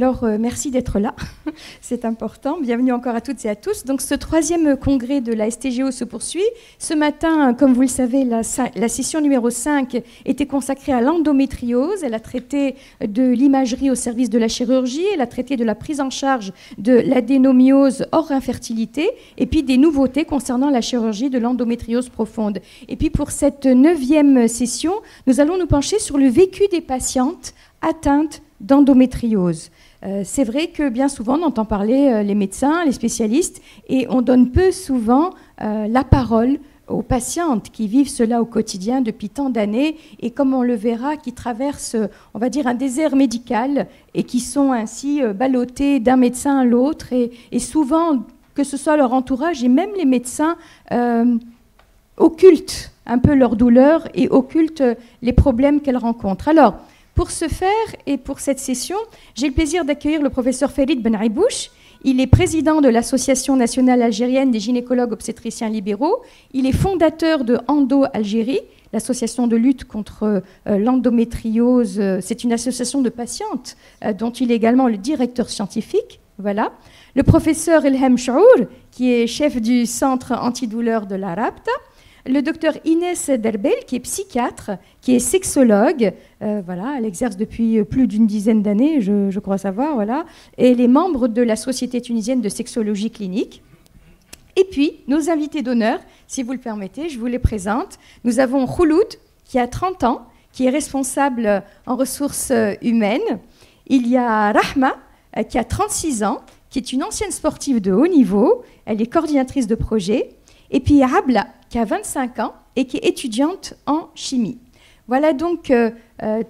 Alors, merci d'être là, c'est important. Bienvenue encore à toutes et à tous. Donc, ce troisième congrès de la STGO se poursuit. Ce matin, comme vous le savez, la session numéro 5 était consacrée à l'endométriose. Elle a traité de l'imagerie au service de la chirurgie, elle a traité de la prise en charge de l'adénomyose hors infertilité, et puis des nouveautés concernant la chirurgie de l'endométriose profonde. Et puis, pour cette 9e session, nous allons nous pencher sur le vécu des patientes atteintes d'endométriose. C'est vrai que bien souvent on entend parler les médecins, les spécialistes, et on donne peu souvent la parole aux patientes qui vivent cela au quotidien depuis tant d'années et comme on le verra, qui traversent, on va dire, un désert médical et qui sont ainsi ballottées d'un médecin à l'autre et souvent, que ce soit leur entourage et même les médecins, occultent un peu leur douleur et occultent les problèmes qu'elles rencontrent. Alors, pour ce faire et pour cette session, j'ai le plaisir d'accueillir le professeur Farid Ben Aibouch. Il est président de l'Association nationale algérienne des gynécologues obstétriciens libéraux. Il est fondateur de Endo Algérie, l'association de lutte contre l'endométriose. C'est une association de patientes dont il est également le directeur scientifique. Voilà. Le professeur Ilham Chaour, qui est chef du centre antidouleur de la Rabta. Le docteur Inès Derbel, qui est psychiatre, qui est sexologue, voilà, elle exerce depuis plus d'une dizaine d'années, je crois savoir, voilà, et les membres de la Société tunisienne de sexologie clinique. Et puis, nos invités d'honneur, si vous le permettez, je vous les présente. Nous avons Khouloud, qui a 30 ans, qui est responsable en ressources humaines. Il y a Rahma, qui a 36 ans, qui est une ancienne sportive de haut niveau. Elle est coordinatrice de projet. Et puis Abla, qui a 25 ans et qui est étudiante en chimie. Voilà donc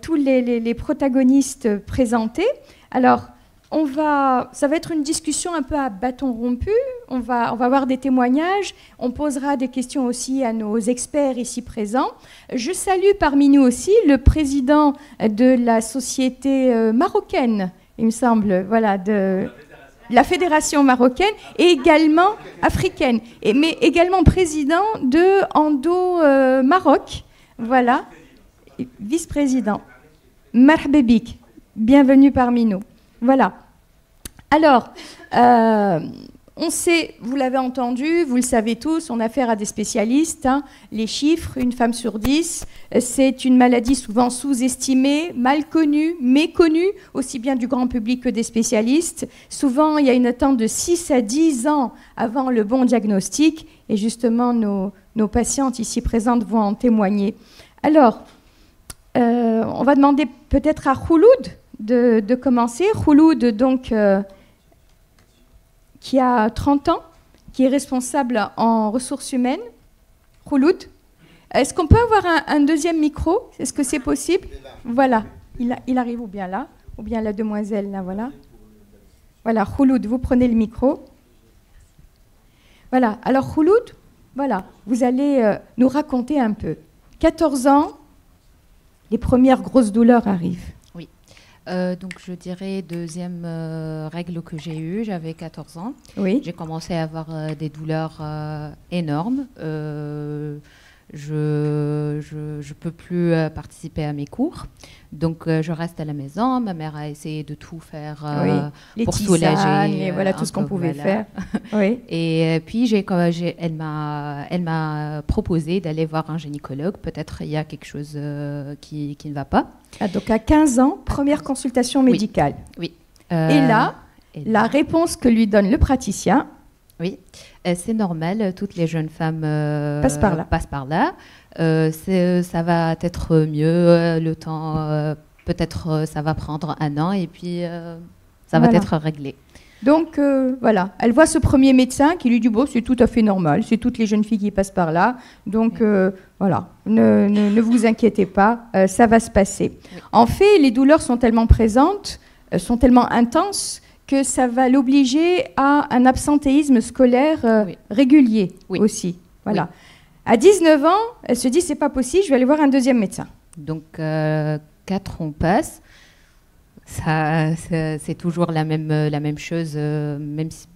tous les protagonistes présentés. Alors, ça va être une discussion un peu à bâton rompu. On va avoir des témoignages. On posera des questions aussi à nos experts ici présents. Je salue parmi nous aussi le président de la société marocaine, il me semble, voilà, de la fédération marocaine et également africaine, mais également président de Endo Maroc, voilà, vice-président. Marhaba bik, bienvenue parmi nous. Voilà. Alors, on sait, vous l'avez entendu, vous le savez tous, on a affaire à des spécialistes. Hein, les chiffres, une femme sur 10, c'est une maladie souvent sous-estimée, mal connue, méconnue, aussi bien du grand public que des spécialistes. Souvent, il y a une attente de 6 à 10 ans avant le bon diagnostic. Et justement, nos patientes ici présentes vont en témoigner. Alors, on va demander peut-être à Khouloud de commencer. Khouloud, donc... qui a 30 ans, qui est responsable en ressources humaines. Khouloud, est-ce qu'on peut avoir un deuxième micro? Est-ce que c'est possible? Voilà, il arrive ou bien là, ou bien la demoiselle, là, voilà. Voilà, Khouloud, vous prenez le micro. Voilà, alors Khouloud, voilà, vous allez nous raconter un peu. 14 ans, les premières grosses douleurs arrivent. Donc je dirais deuxième règle que j'ai eue, j'avais 14 ans. Oui. J'ai commencé à avoir des douleurs énormes. Je peux plus participer à mes cours. Donc je reste à la maison. Ma mère a essayé de tout faire pour soulager. Et voilà tout ce qu'on pouvait faire. Oui. Et puis elle m'a proposé d'aller voir un gynécologue. Peut-être il y a quelque chose qui ne va pas. Ah, donc à 15 ans, première consultation médicale. Oui. Et là, la réponse que lui donne le praticien. Oui, c'est normal, toutes les jeunes femmes passent par là. Ça va être mieux, le temps, peut-être ça va prendre un an et puis ça va être réglé. Donc voilà, elle voit ce premier médecin qui lui dit bon, c'est tout à fait normal, c'est toutes les jeunes filles qui passent par là, donc voilà, ne vous inquiétez pas, ça va se passer. Oui. En fait, les douleurs sont tellement présentes, sont tellement intenses que ça va l'obliger à un absentéisme scolaire régulier aussi. Voilà. Oui. À 19 ans, elle se dit c'est pas possible, je vais aller voir un deuxième médecin. Donc 4 ans passent. C'est toujours la même chose, même si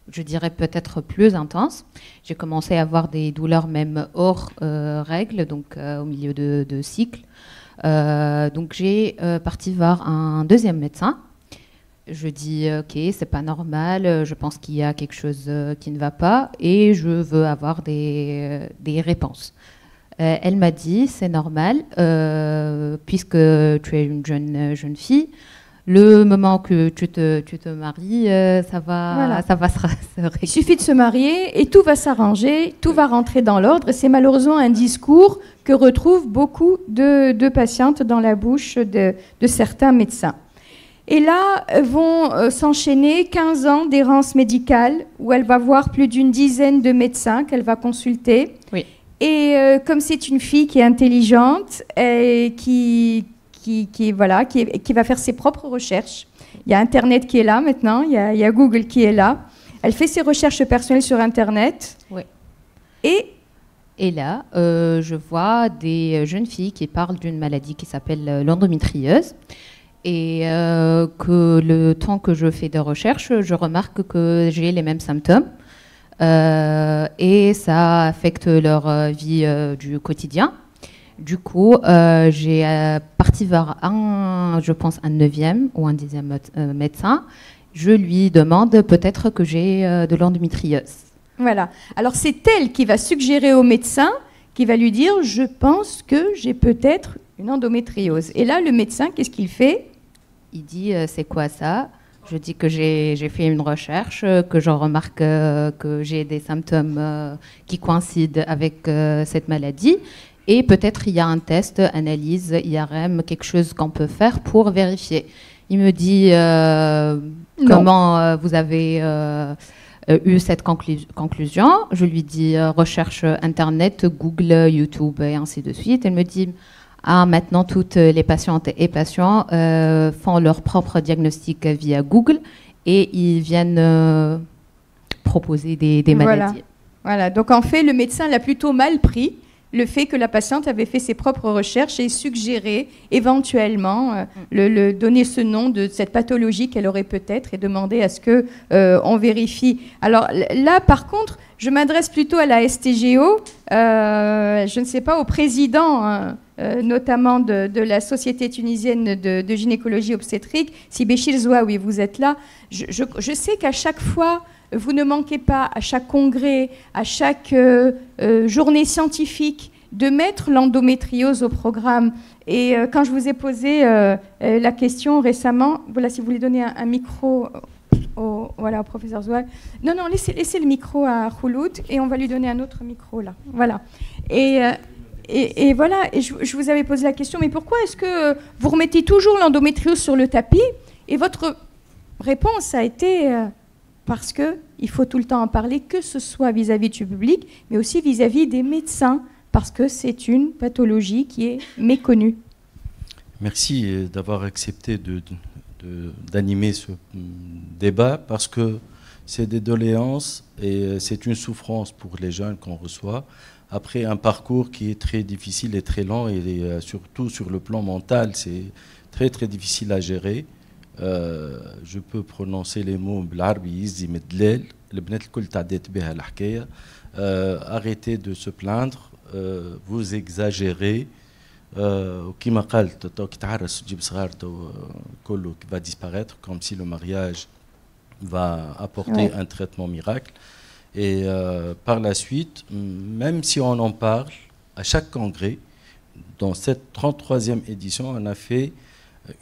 je dirais peut-être plus intense. J'ai commencé à avoir des douleurs même hors règles, donc au milieu de cycle. Donc j'ai parti voir un deuxième médecin Je dis ok, c'est pas normal, je pense qu'il y a quelque chose qui ne va pas et je veux avoir des réponses. Elle m'a dit c'est normal, puisque tu es une jeune fille, le moment que tu te maries, Voilà. ça va se régler. Il suffit de se marier et tout va s'arranger, tout va rentrer dans l'ordre. Et c'est malheureusement un discours que retrouvent beaucoup de patientes dans la bouche de certains médecins. Et là vont s'enchaîner 15 ans d'errance médicale où elle va voir plus d'une dizaine de médecins qu'elle va consulter. Oui. Et comme c'est une fille qui est intelligente et qui va faire ses propres recherches. Il y a Internet qui est là maintenant, il y a Google qui est là. Elle fait ses recherches personnelles sur Internet. Oui. Et là, je vois des jeunes filles qui parlent d'une maladie qui s'appelle l'endométriose. Et que le temps que je fais des recherches, je remarque que j'ai les mêmes symptômes. Et ça affecte leur vie du quotidien. Du coup, j'ai parti vers un 9e ou un 10e médecin. Je lui demande peut-être que j'ai de l'endométriose. Voilà. Alors, c'est elle qui va suggérer au médecin, qui va lui dire « Je pense que j'ai peut-être une endométriose ». Et là, le médecin, qu'est-ce qu'il fait? Il dit « C'est quoi ça ?» Je dis que j'ai fait une recherche, que je remarque que j'ai des symptômes qui coïncident avec cette maladie. Et peut-être il y a un test, analyse, IRM, quelque chose qu'on peut faire pour vérifier. Il me dit comment vous avez eu cette conclusion. Je lui dis recherche Internet, Google, YouTube et ainsi de suite. Elle me dit maintenant toutes les patientes et patients font leur propre diagnostic via Google et ils viennent proposer des maladies. Voilà, donc en fait le médecin l'a plutôt mal pris. Le fait que la patiente avait fait ses propres recherches et suggéré éventuellement donner ce nom de cette pathologie qu'elle aurait peut-être et demander à ce qu'on vérifie. Alors là, par contre, je m'adresse plutôt à la STGO, je ne sais pas, au président notamment de la Société tunisienne de gynécologie obstétrique, si Béchir Zouaoui, vous êtes là. Je sais qu'à chaque fois, vous ne manquez pas, à chaque congrès, à chaque journée scientifique, de mettre l'endométriose au programme. Et quand je vous ai posé la question récemment, voilà, si vous voulez donner un micro au professeur Zoual. Non, laissez le micro à Khouloud et on va lui donner un autre micro là. Voilà. Et voilà, et je vous avais posé la question, mais pourquoi est-ce que vous remettez toujours l'endométriose sur le tapis? Et votre réponse a été... parce qu'il faut tout le temps en parler, que ce soit vis-à-vis du public, mais aussi vis-à-vis des médecins, parce que c'est une pathologie qui est méconnue. Merci d'avoir accepté d'animer ce débat, parce que c'est des doléances et c'est une souffrance pour les jeunes qu'on reçoit, après un parcours qui est très difficile et très lent, et surtout sur le plan mental, c'est très très difficile à gérer. Je peux prononcer les mots بالعربي يزي مدلال البنات الكل تعديت بها الحكايه arrêtez de se plaindre, vous exagérez وكما قالت تو كي تعرس تجيب صغار تو كله va disparaître comme si le mariage va apporter un traitement miracle et par la suite même si on en parle à chaque congrès, dans cette 33e édition on a fait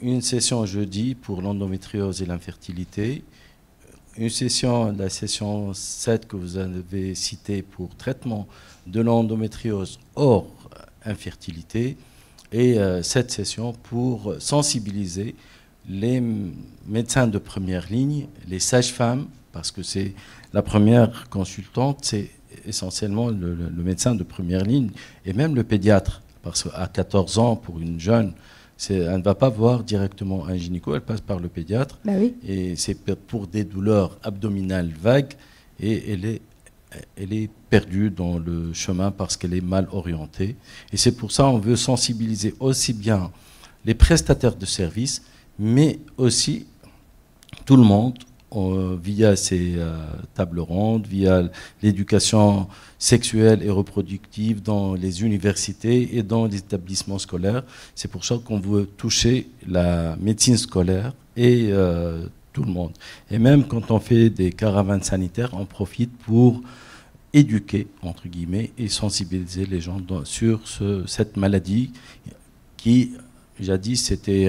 une session jeudi pour l'endométriose et l'infertilité, une session, la session 7 que vous avez citée pour traitement de l'endométriose hors infertilité, et cette session pour sensibiliser les médecins de première ligne, les sages-femmes, parce que c'est la première consultante, c'est essentiellement le médecin de première ligne, et même le pédiatre, parce qu'à 14 ans, pour une jeune, elle ne va pas voir directement un gynéco, elle passe par le pédiatre. Bah oui. Et c'est pour des douleurs abdominales vagues et elle est perdue dans le chemin parce qu'elle est mal orientée. Et c'est pour ça qu'on veut sensibiliser aussi bien les prestataires de services, mais aussi tout le monde via ces tables rondes, via l'éducation sexuelle et reproductive dans les universités et dans les établissements scolaires. C'est pour ça qu'on veut toucher la médecine scolaire et tout le monde. Et même quand on fait des caravanes sanitaires, on profite pour éduquer, entre guillemets, et sensibiliser les gens sur cette maladie qui, jadis, c'était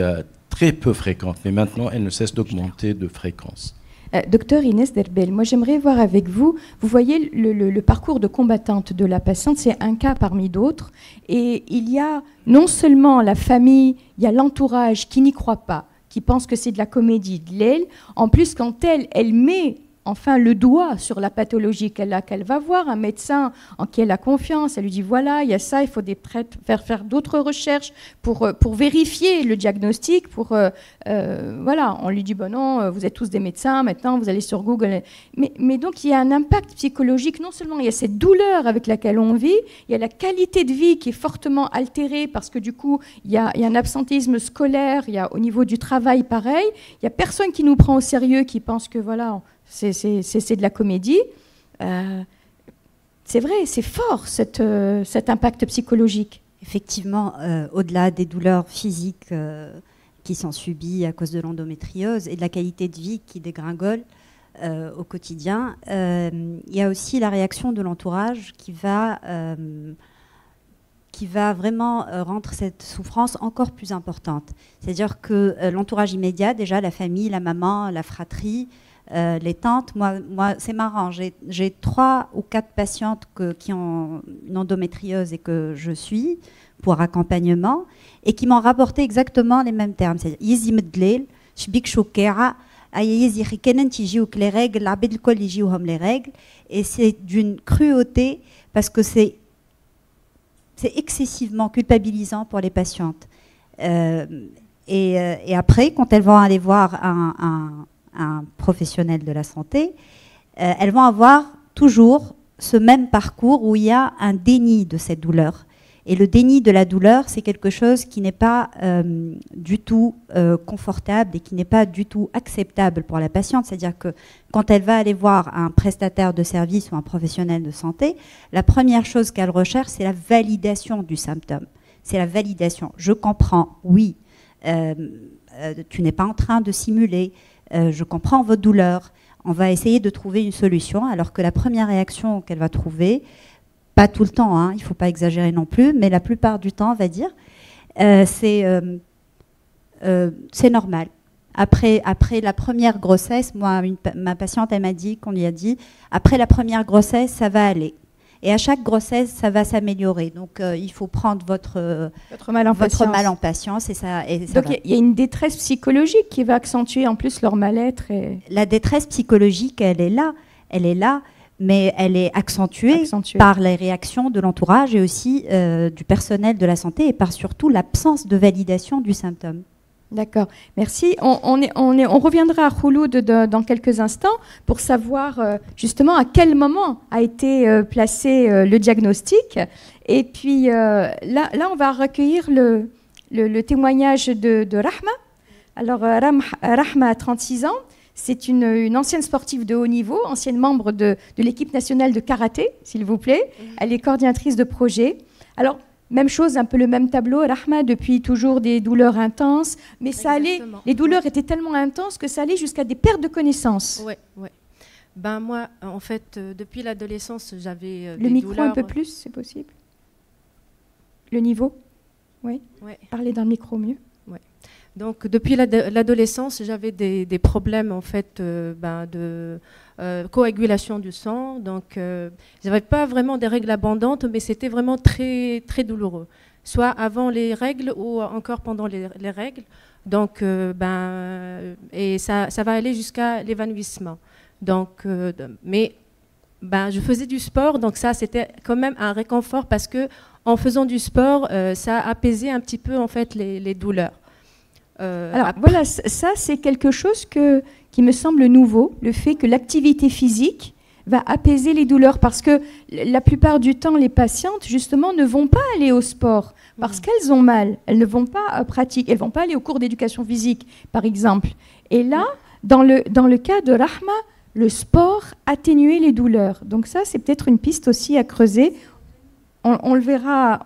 très peu fréquente, mais maintenant, elle ne cesse d'augmenter de fréquence. Docteur Inès Derbel, moi j'aimerais voir avec vous, vous voyez le parcours de combattante de la patiente, c'est un cas parmi d'autres, et il y a non seulement la famille, il y a l'entourage qui n'y croit pas, qui pense que c'est de la comédie, de l'aile, en plus quand elle met enfin le doigt sur la pathologie qu'elle a, qu'elle va voir un médecin en qui elle a confiance, elle lui dit voilà, il y a ça, il faut faire d'autres recherches pour vérifier le diagnostic, voilà, on lui dit bon non, vous êtes tous des médecins, maintenant vous allez sur Google. Mais donc il y a un impact psychologique, non seulement il y a cette douleur avec laquelle on vit, il y a la qualité de vie qui est fortement altérée parce que du coup il y a un absentéisme scolaire, il y a au niveau du travail pareil, il n'y a personne qui nous prend au sérieux, qui pense que voilà, c'est de la comédie. C'est vrai, c'est fort cet impact psychologique. Effectivement, au-delà des douleurs physiques qui sont subies à cause de l'endométriose et de la qualité de vie qui dégringole au quotidien, il y a aussi la réaction de l'entourage qui va vraiment rendre cette souffrance encore plus importante. C'est-à-dire que l'entourage immédiat, déjà la famille, la maman, la fratrie, les tantes, moi c'est marrant, j'ai 3 ou 4 patientes qui ont une endométriose et que je suis pour accompagnement et qui m'ont rapporté exactement les mêmes termes. C'est-à-dire, Yizi Medlel, Shbik Shokera, Yizi Rikenen, Tijiouk les règles, l'abed le col, les règles, et c'est d'une cruauté parce que c'est excessivement culpabilisant pour les patientes. Et après, quand elles vont aller voir un professionnel de la santé, elles vont avoir toujours ce même parcours où il y a un déni de cette douleur. Et le déni de la douleur, c'est quelque chose qui n'est pas du tout confortable et qui n'est pas du tout acceptable pour la patiente. C'est-à-dire que quand elle va aller voir un prestataire de service ou un professionnel de santé, la première chose qu'elle recherche, c'est la validation du symptôme. C'est la validation. Je comprends, oui, tu n'es pas en train de simuler, je comprends votre douleur, on va essayer de trouver une solution, alors que la première réaction qu'elle va trouver, pas tout le temps, hein, il ne faut pas exagérer non plus, mais la plupart du temps, on va dire, c'est normal. Après la première grossesse, moi, ma patiente, elle m'a dit, qu'on lui a dit, après la première grossesse, ça va aller. Et à chaque grossesse, ça va s'améliorer. Donc, il faut prendre votre mal en patience. Donc, il y a une détresse psychologique qui va accentuer en plus leur mal-être. La détresse psychologique, elle est là, mais elle est accentuée par les réactions de l'entourage et aussi du personnel de la santé et par surtout l'absence de validation du symptôme. D'accord, merci. On reviendra à Khouloud dans quelques instants pour savoir justement à quel moment a été placé le diagnostic. Et puis là, on va recueillir le témoignage de Rahma. Alors, Rahma a 36 ans. C'est une ancienne sportive de haut niveau, ancienne membre de l'équipe nationale de karaté, s'il vous plaît. Elle est coordinatrice de projet. Alors, même chose, un peu le même tableau. Rahma, depuis toujours des douleurs intenses, mais ça allait. Les douleurs étaient tellement intenses que ça allait jusqu'à des pertes de connaissance. Oui, oui. Ben moi, en fait, depuis l'adolescence, j'avais le micro douleurs. Un peu plus, c'est possible. Le niveau. Oui. Ouais. Parlez dans le micro mieux. Oui. Donc depuis l'adolescence, j'avais des problèmes en fait de coagulation du sang. Donc j'avais pas vraiment des règles abondantes, mais c'était vraiment très très douloureux, soit avant les règles ou encore pendant les règles. Donc et ça va aller jusqu'à l'évanouissement. Donc mais je faisais du sport, donc ça c'était quand même un réconfort parce que en faisant du sport, ça apaisait un petit peu en fait les douleurs. Alors voilà, ça c'est quelque chose qui me semble nouveau, le fait que l'activité physique va apaiser les douleurs, parce que la plupart du temps, les patientes justement ne vont pas aller au sport parce qu'elles ont mal, elles ne vont pas pratiquer, elles ne vont pas aller au cours d'éducation physique par exemple. Et là, dans le cas de Rahma, le sport atténuait les douleurs. Donc ça c'est peut-être une piste aussi à creuser. on le verra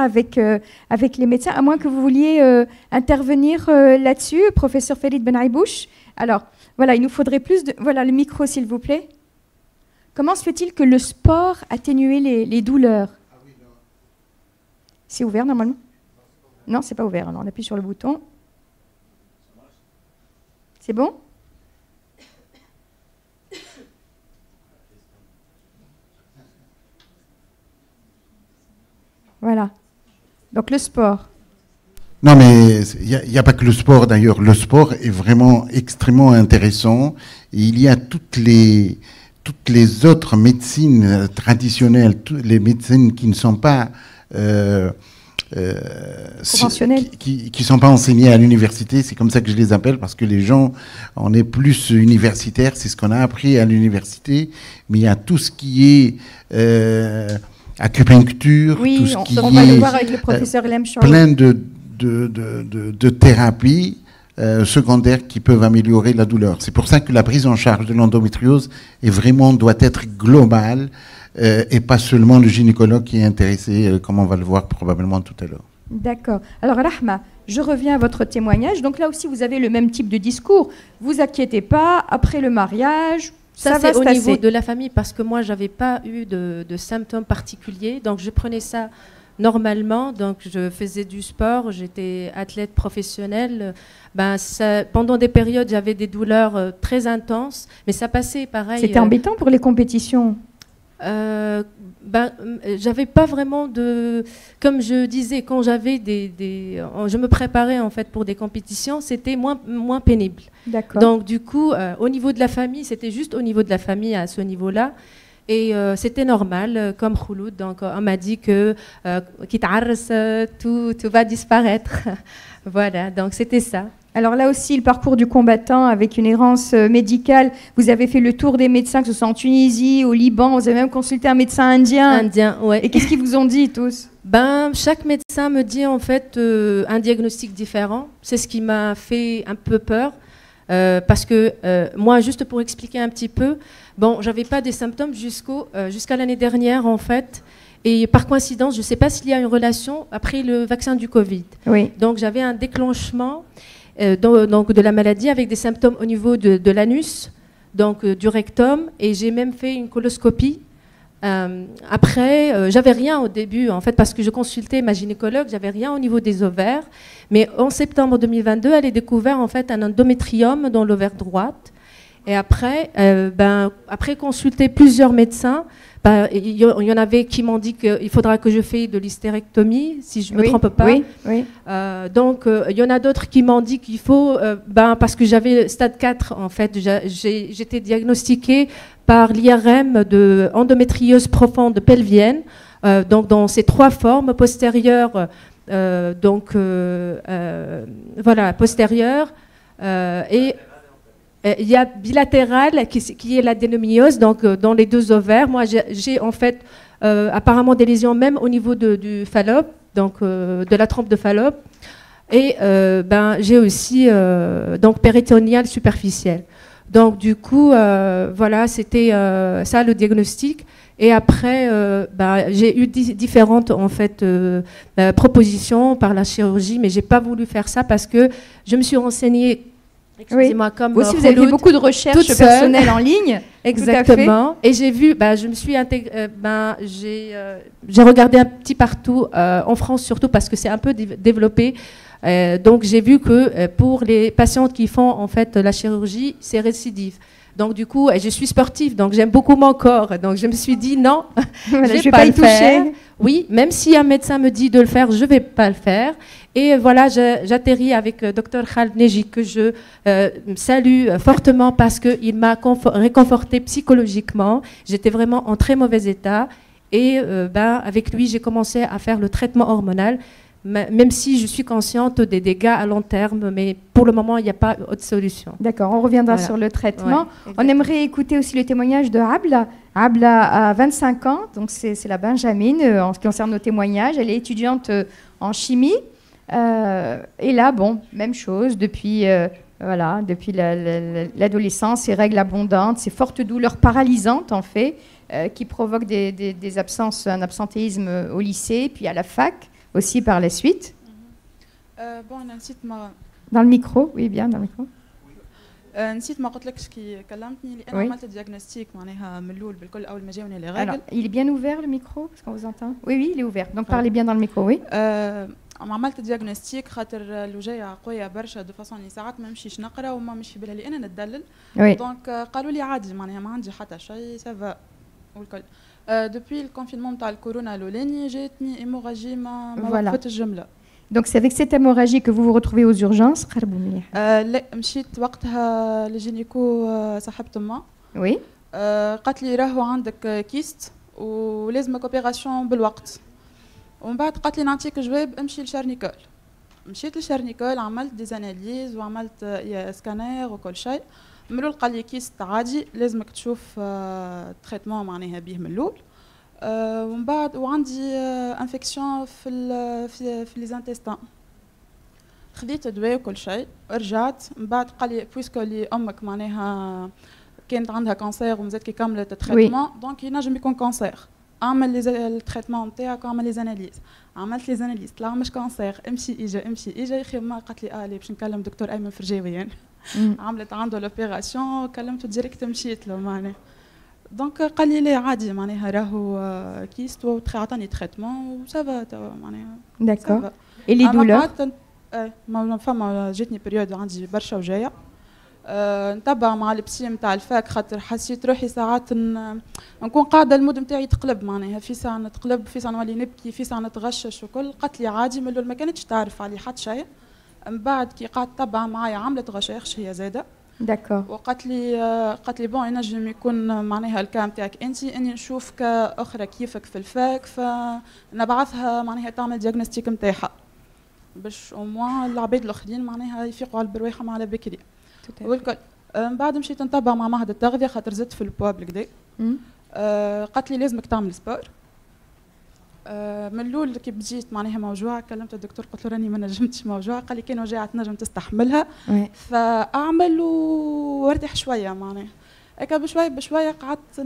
avec les médecins, à moins que vous vouliez intervenir là-dessus, professeur Farid Benaibouch. Alors, voilà, il nous faudrait plus de... Voilà, le micro, s'il vous plaît. Comment se fait-il que le sport atténue les douleurs? C'est ouvert, normalement? Non, c'est pas ouvert. Alors, on appuie sur le bouton. C'est bon? Voilà. Donc le sport. Non, mais il n'y a pas que le sport d'ailleurs. Le sport est vraiment extrêmement intéressant. Et il y a toutes les autres médecines traditionnelles, les médecines qui ne sont pas conventionnelles, qui sont pas enseignées à l'université. C'est comme ça que je les appelle, parce que les gens, on est plus universitaires. C'est ce qu'on a appris à l'université. Mais il y a tout ce qui est acupuncture, oui, tout ce qui on va le voir avec le professeur Lemchor. Plein de thérapies secondaires qui peuvent améliorer la douleur. C'est pour ça que la prise en charge de l'endométriose doit être globale et pas seulement le gynécologue qui est intéressé, comme on va le voir probablement tout à l'heure. D'accord. Alors Rahma, je reviens à votre témoignage. Donc là aussi, vous avez le même type de discours. Vous inquiétez pas, après le mariage... Ça c'est au niveau de la famille, parce que moi, je n'avais pas eu de symptômes particuliers. Donc, je prenais ça normalement. Donc, je faisais du sport, j'étais athlète professionnelle. Pendant des périodes, j'avais des douleurs très intenses, mais ça passait pareil. C'était embêtant pour les compétitions? J'avais pas vraiment de... Comme je disais, quand j'avais je me préparais en fait pour des compétitions, c'était moins pénible. D'accord. Donc du coup, au niveau de la famille, c'était juste au niveau de la famille à ce niveau-là. Et c'était normal, comme Khouloud. Donc on m'a dit que tout va disparaître. Voilà, donc c'était ça. Alors là aussi, le parcours du combattant avec une errance médicale. Vous avez fait le tour des médecins, que ce soit en Tunisie, au Liban. Vous avez même consulté un médecin indien. Indien, ouais. Et qu'est-ce qu'ils vous ont dit tous? Chaque médecin me dit en fait un diagnostic différent. C'est ce qui m'a fait un peu peur. Parce que moi, juste pour expliquer un petit peu, j'avais pas des symptômes jusqu'à l'année dernière en fait. Et par coïncidence, je ne sais pas s'il y a une relation après le vaccin du Covid. Oui. Donc j'avais un déclenchement donc de la maladie avec des symptômes au niveau de l'anus, donc du rectum, et j'ai même fait une coloscopie. Après, j'avais rien au début, en fait, parce que je consultais ma gynécologue, j'avais rien au niveau des ovaires. Mais en septembre 2022, elle a découvert en fait un endométrium dans l'ovaire droite. Et après, après consulter plusieurs médecins, il y en avait qui m'ont dit qu'il faudra que je fasse de l'hystérectomie, si je ne me trompe pas. Oui, oui. Donc, il y en a d'autres qui m'ont dit qu'il faut, parce que j'avais stade 4, en fait, j'étais diagnostiquée par l'IRM de endométriose profonde pelvienne, donc dans ces 3 formes, postérieure, voilà, postérieure, et il y a bilatérale qui est l'adénomiose, donc dans les 2 ovaires. Moi, j'ai en fait apparemment des lésions même au niveau du Fallope, donc de la trompe de Fallope, et j'ai aussi donc péritonéale superficielle. Donc du coup, voilà, c'était ça le diagnostic. Et après, j'ai eu différentes en fait propositions par la chirurgie, mais j'ai pas voulu faire ça parce que je me suis renseignée. Excusez-moi, comme vous aussi, vous avez fait beaucoup de recherches personnelles en ligne. Exactement. Et j'ai vu, je me suis intégrée, j'ai regardé un petit partout, en France surtout parce que c'est un peu développé. Donc j'ai vu que pour les patientes qui font en fait la chirurgie, c'est récidive. Donc du coup, je suis sportive, donc j'aime beaucoup mon corps. Donc je me suis dit non, voilà, je vais pas y toucher. Oui, même si un médecin me dit de le faire, je vais pas le faire. Et voilà, j'atterris avec Dr Khaled Neji, que je salue fortement parce qu'il m'a réconfortée psychologiquement. J'étais vraiment en très mauvais état. Et avec lui, j'ai commencé à faire le traitement hormonal, même si je suis consciente des dégâts à long terme, mais pour le moment, il n'y a pas autre solution. D'accord, on reviendra sur le traitement. Ouais, on aimerait écouter aussi le témoignage de Abla. Abla a 25 ans, donc c'est la Benjamine en ce qui concerne nos témoignages. Elle est étudiante en chimie. Et là, même chose, depuis l'adolescence, ces règles abondantes, ces fortes douleurs paralysantes, en fait. qui provoque des absences, un absentéisme au lycée, puis à la fac aussi par la suite. Dans le micro, oui, bien, dans le micro. نسيت ما قلت لكش كي كلمتني لأن عملت الديagnostic معناها من الأول بالكل أول ما جاوني لي Alors, راجل. il est bien ouvert le micro parce qu'on vous entend. Oui, oui, il est ouvert. Donc parlez bien dans le micro, oui. عملت الديagnostic خاطر الوجاية قوية برشا دو فاصون اللي ساعات ما نمشيش نقرا وما مش في بالها لي أنا نتدلل. Oui. دونك قالوا لي عادي معناها ما عندي حتى شيء سافا والكل. دوبوي الكونفينمون تاع الكورونا الأولاني جاتني هيموراجي ما وقفت الجملة. Donc c'est avec cette hémorragie que vous vous retrouvez aux urgences. لا مشيت وقتها لجينيكو صاحبة أمها. Oui. قالت لي راهو عندك كيست ولازمك اوبيراسيون بالوقت. ومن بعد قالت لي نعطيك جواب امشي لشارنيكول. مشيت لشارنيكول عملت دي زاناليز وعملت سكانير وكل شيء. من الاول قال لي كيست عادي لازمك تشوف تريتمون معناها بيه من الاول. ومن بعد وعندي انفكسيون في لي زانتيستان. خذيت دواء وكل شيء رجعت من بعد قال لي بويسكو لي امك معناها كانت عندها كانسير ومازالت كي كملت التريتمون دونك ينجم يكون كانسير. اعمل التريتمون نتاعك واعمل لي زاناليز. عملت لي زاناليز طلع مش كانسير امشي اجا يا اخي ما قالت لي لي باش نكلم دكتور ايمن فرجاوي يعني. عملت عنده لوبيراسيون كلمته ديريكت مشيت له معناها. دونك قال لي لا عادي معناها راهو كيست وعطاني تريتمون وسافا توا معناها. داكور. اي لي دولور ما فما جاتني بريود عندي برشا وجايه. نتبع مع البسي نتاع الفاك خاطر حسيت روحي ساعات نكون قاعده المود نتاعي تقلب معناها في ساعه نتقلب في ساعه نولي نبكي في ساعه نتغشش وكل. قالت لي عادي من الاول ما كانتش تعرف علي حتى شيء. من بعد كي قعدت تتبع معايا عملت غشاش هي زاده. داكور. وقالت لي بون ينجم يكون معناها الكام تاعك انت اني نشوف كاخرى كيفك في الفاك فنبعثها معناها تعمل ديagnostic نتاعها باش او موان العباد الاخرين معناها يفيقوا على البرواحهم على بكري. والكل من بعد مشيت نتبع مع معهد التغذيه خاطر زدت في البوا بالكدا. قالت لي لازمك تعمل سبور. من الاول كي بديت معناها موجوعه كلمت الدكتور قلت له راني ما نجمتش موجوعه. قال لي كان وجاعه تنجم تستحملها فاعمل وارتاح شويه معناها هكا بشويه بشويه. قعدت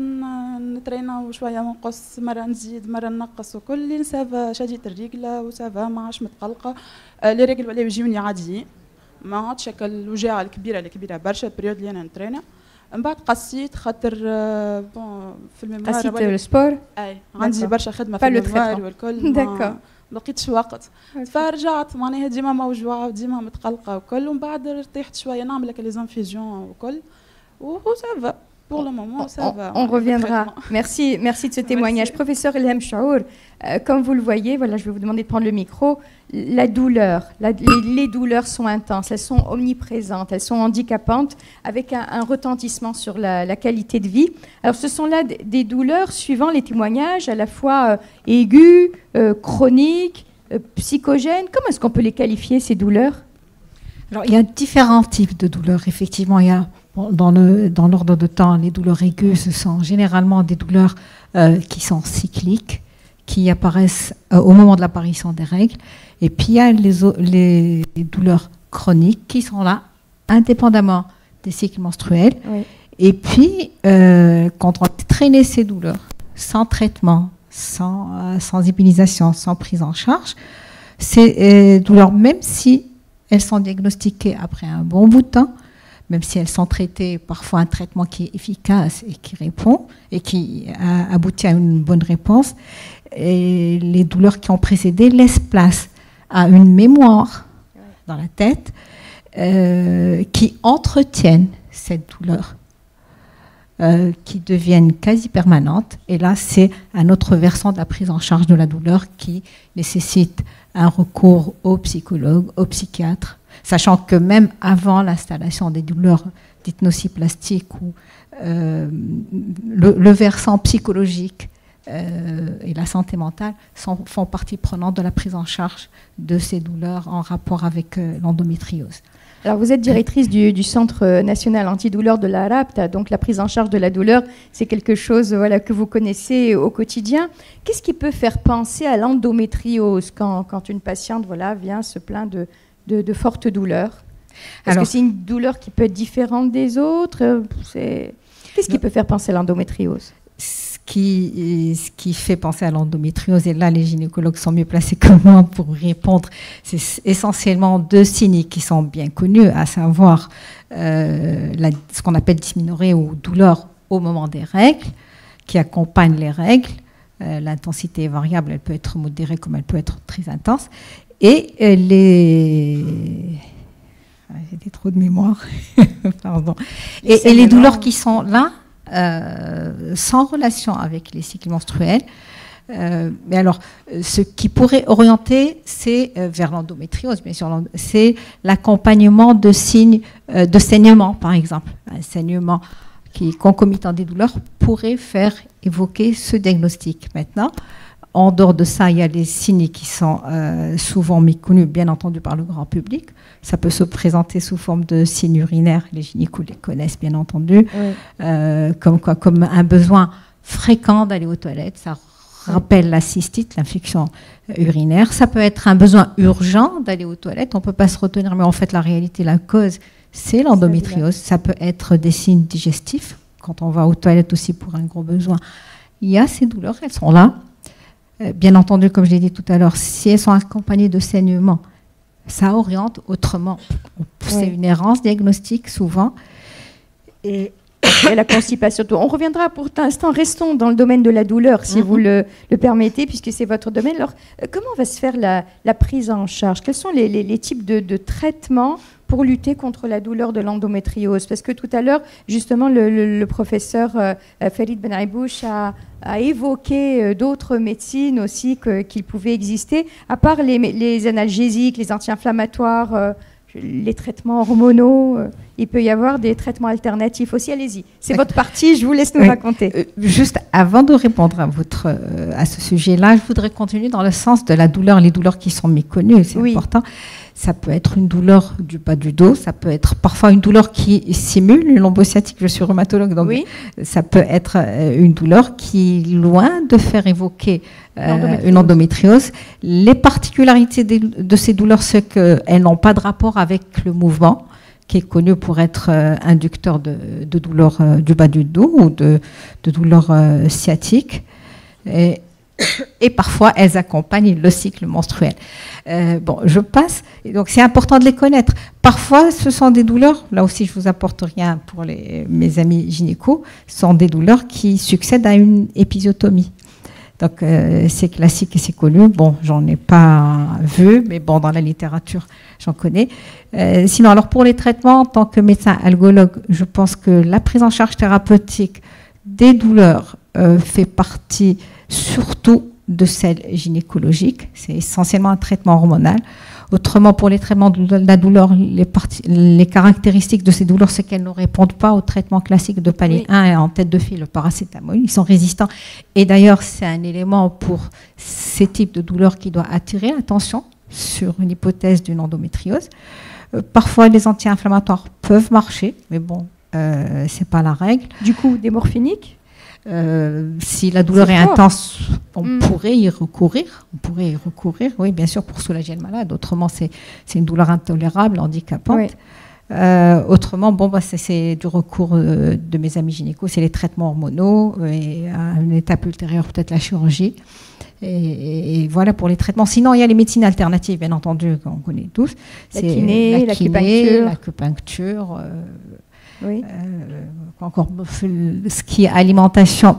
نترينا وشويه ننقص مره نزيد مره ننقص وكل سافا شديت الرجله وسافا ما عادش متقلقه. لي رجل ولاو يجوني عاديين ما عادش هكا الوجاعه الكبيره برشا البريود اللي انا نترينا. من بعد قصيت خاطر بون في الميموار قصيت السبور. اي عندي برشا خدمه في الميموار والكل ما لقيتش وقت. فرجعت معناها ديما موجوعه وديما متقلقه وكل. ومن بعد ارتحت شويه نعمل لك لي زانفيزيون وكل وسافا. Pour le moment, ça va. On reviendra. Merci de ce témoignage. Merci. Professeur Ilham Chaour, comme vous le voyez, voilà, je vais vous demander de prendre le micro. La douleur, les douleurs sont intenses, elles sont omniprésentes, elles sont handicapantes, avec un retentissement sur la qualité de vie. Alors, ce sont là des douleurs, suivant les témoignages, à la fois aiguës, chroniques, psychogènes. Comment est-ce qu'on peut les qualifier, ces douleurs? Alors, il y a différents types de douleurs. Effectivement, il y a dans l'ordre de temps, les douleurs aiguës, ce sont généralement des douleurs qui sont cycliques, qui apparaissent au moment de l'apparition des règles. Et puis, il y a les douleurs chroniques qui sont là, indépendamment des cycles menstruels. Oui. Et puis, quand on a traîné ces douleurs, sans traitement, sans ébullisation, sans prise en charge, ces douleurs, même si elles sont diagnostiquées après un bon bout de temps, même si elles sont traitées, parfois un traitement qui est efficace et qui répond et qui aboutit à une bonne réponse, et les douleurs qui ont précédé laissent place à une mémoire dans la tête qui entretiennent cette douleur, qui deviennent quasi permanentes. Et là, c'est un autre versant de la prise en charge de la douleur qui nécessite un recours au psychologue, au psychiatre, sachant que même avant l'installation des douleurs dites nociplastiques ou le versant psychologique et la santé mentale font partie prenante de la prise en charge de ces douleurs en rapport avec l'endométriose. Alors vous êtes directrice du Centre national antidouleur de la RAPT, donc la prise en charge de la douleur, c'est quelque chose voilà, que vous connaissez au quotidien. Qu'est-ce qui peut faire penser à l'endométriose quand une patiente voilà, vient se plaindre de fortes douleurs? Est-ce que c'est une douleur qui peut être différente des autres? Qu'est-ce qui peut faire penser à l'endométriose? ce qui fait penser à l'endométriose, et là les gynécologues sont mieux placés que moi pour répondre, c'est essentiellement 2 signes qui sont bien connus, à savoir ce qu'on appelle dysménorrhée ou douleur au moment des règles, qui accompagnent les règles. L'intensité est variable, elle peut être modérée comme elle peut être très intense. Et j'ai trop de mémoire. Pardon. Et les douleurs qui sont là, sans relation avec les cycles menstruels. Mais alors, ce qui pourrait orienter, c'est vers l'endométriose, bien sûr. C'est l'accompagnement de signes de saignement, par exemple. Un saignement qui est concomitant des douleurs pourrait faire évoquer ce diagnostic. Maintenant, en dehors de ça, il y a les signes qui sont souvent méconnus, bien entendu, par le grand public. Ça peut se présenter sous forme de signes urinaires. Les gynécos les connaissent, bien entendu. Oui. Comme un besoin fréquent d'aller aux toilettes. Ça rappelle la cystite, l'infection urinaire. Ça peut être un besoin urgent d'aller aux toilettes. On ne peut pas se retenir, mais en fait, la réalité, la cause, c'est l'endométriose. Ça peut être des signes digestifs. Quand on va aux toilettes aussi pour un gros besoin, il y a ces douleurs, elles sont là. Bien entendu, comme je l'ai dit tout à l'heure, si elles sont accompagnées de saignements, ça oriente autrement. C'est une errance diagnostique souvent. Et la constipation. On reviendra pour l'instant, restons dans le domaine de la douleur, si vous le permettez, puisque c'est votre domaine. Alors, comment va se faire la prise en charge? Quels sont les types de traitements pour lutter contre la douleur de l'endométriose? Parce que tout à l'heure, justement, le professeur Farid Benaibouche a évoqué d'autres médecines aussi qu'il pouvait exister, à part les analgésiques, les anti-inflammatoires, les traitements hormonaux. Il peut y avoir des traitements alternatifs aussi. Allez-y, c'est votre partie, je vous laisse nous raconter. Juste avant de répondre à ce sujet-là, je voudrais continuer dans le sens de la douleur, les douleurs qui sont méconnues, c'est important. Ça peut être une douleur du bas du dos, ça peut être parfois une douleur qui simule une lombo-sciatique. Je suis rhumatologue, donc ça peut être une douleur qui, loin de faire évoquer une endométriose, les particularités de ces douleurs, c'est qu'elles n'ont pas de rapport avec le mouvement, qui est connu pour être inducteur de douleurs du bas du dos ou de douleurs sciatiques. Et parfois, elles accompagnent le cycle menstruel. Je passe. Donc, c'est important de les connaître. Parfois, ce sont des douleurs, là aussi, je ne vous apporte rien pour mes amis gynécos, ce sont des douleurs qui succèdent à une épisiotomie. Donc, c'est classique et c'est connu. Bon, j'en ai pas vu, mais bon, dans la littérature, j'en connais. Sinon, alors pour les traitements, en tant que médecin algologue, je pense que la prise en charge thérapeutique des douleurs fait partie surtout de celle gynécologique. C'est essentiellement un traitement hormonal. Autrement, pour les traitements de la douleur, les caractéristiques de ces douleurs, c'est qu'elles ne répondent pas au traitement classique de palier 1 et en tête de file, le paracétamol. Ils sont résistants. Et d'ailleurs, c'est un élément pour ces types de douleurs qui doit attirer l'attention sur une hypothèse d'une endométriose. Parfois, les anti-inflammatoires peuvent marcher, mais bon, c'est pas la règle. Du coup, des morphiniques? Si la douleur est intense, on pourrait y recourir. Oui, bien sûr, pour soulager le malade. Autrement, c'est une douleur intolérable, handicapante. Autrement, c'est du recours de mes amis gynécos, c'est les traitements hormonaux et à une étape ultérieure, peut-être la chirurgie. Et voilà pour les traitements. Sinon, il y a les médecines alternatives, bien entendu, qu'on connaît tous. La kiné, l'acupuncture. Encore ce qui est alimentation,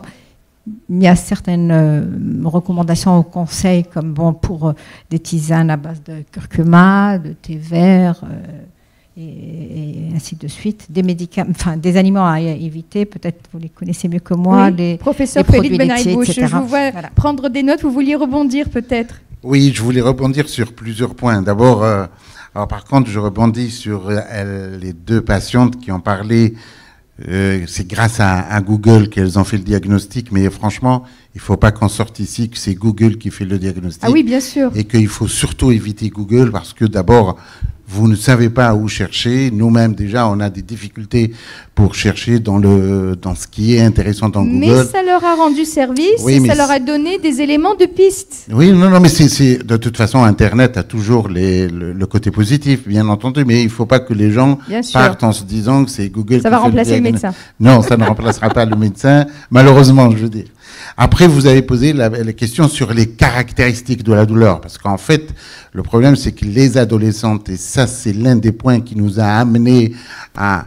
il y a certaines recommandations au conseil, comme pour des tisanes à base de curcuma, de thé vert, et ainsi de suite. Des médicaments, des aliments à éviter, peut-être vous les connaissez mieux que moi. Professeur Farid Benaibouche, je vous vois prendre des notes, vous vouliez rebondir peut-être? Oui, je voulais rebondir sur plusieurs points. D'abord, alors par contre, je rebondis sur les 2 patientes qui ont parlé. C'est grâce à Google qu'elles ont fait le diagnostic, mais franchement, il ne faut pas qu'on sorte ici que c'est Google qui fait le diagnostic. Ah oui, bien sûr. Et qu'il faut surtout éviter Google parce que d'abord, vous ne savez pas où chercher. Nous-mêmes, déjà, on a des difficultés pour chercher dans ce qui est intéressant dans Google. Mais ça leur a rendu service, oui, et ça leur a donné des éléments de piste. Oui, non, mais de toute façon, Internet a toujours le côté positif, bien entendu, mais il ne faut pas que les gens partent en se disant que c'est Google ça qui va remplacer le médecin. Non, ça ne remplacera pas le médecin, malheureusement, je veux dire. Après, vous avez posé la question sur les caractéristiques de la douleur, parce qu'en fait, le problème, c'est que les adolescentes, et ça, c'est l'un des points qui nous a amené à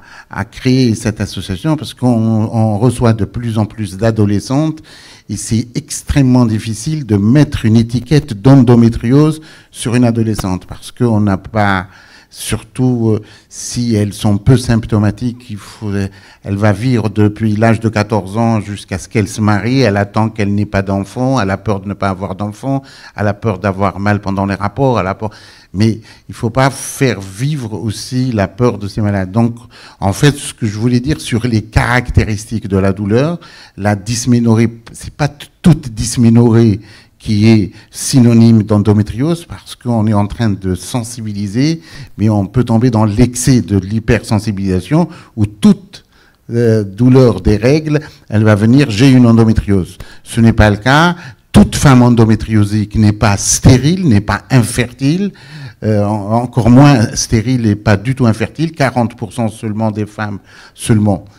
créer cette association, parce qu'on reçoit de plus en plus d'adolescentes, et c'est extrêmement difficile de mettre une étiquette d'endométriose sur une adolescente, parce qu'on n'a pas... Surtout si elles sont peu symptomatiques, elle va vivre depuis l'âge de 14 ans jusqu'à ce qu'elle se marie, elle attend qu'elle n'ait pas d'enfant, elle a peur de ne pas avoir d'enfant, elle a peur d'avoir mal pendant les rapports, mais il ne faut pas faire vivre aussi la peur de ces malades. Donc, en fait, ce que je voulais dire sur les caractéristiques de la douleur, la dysménorrhée, c'est pas toute dysménorrhée qui est synonyme d'endométriose, parce qu'on est en train de sensibiliser, mais on peut tomber dans l'excès de l'hypersensibilisation, où toute douleur des règles, elle va venir, j'ai une endométriose. Ce n'est pas le cas. Toute femme endométriosique n'est pas stérile, n'est pas infertile, encore moins stérile et pas du tout infertile. 40% seulement des femmes,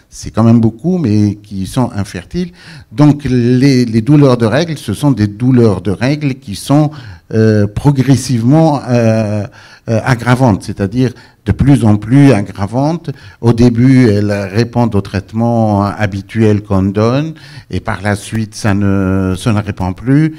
c'est quand même beaucoup, mais qui sont infertiles. Donc les douleurs de règles, ce sont des douleurs de règles qui sont progressivement aggravantes, c'est-à-dire de plus en plus aggravantes. Au début, elles répondent aux traitements habituels qu'on donne, et par la suite, ça ne répond plus.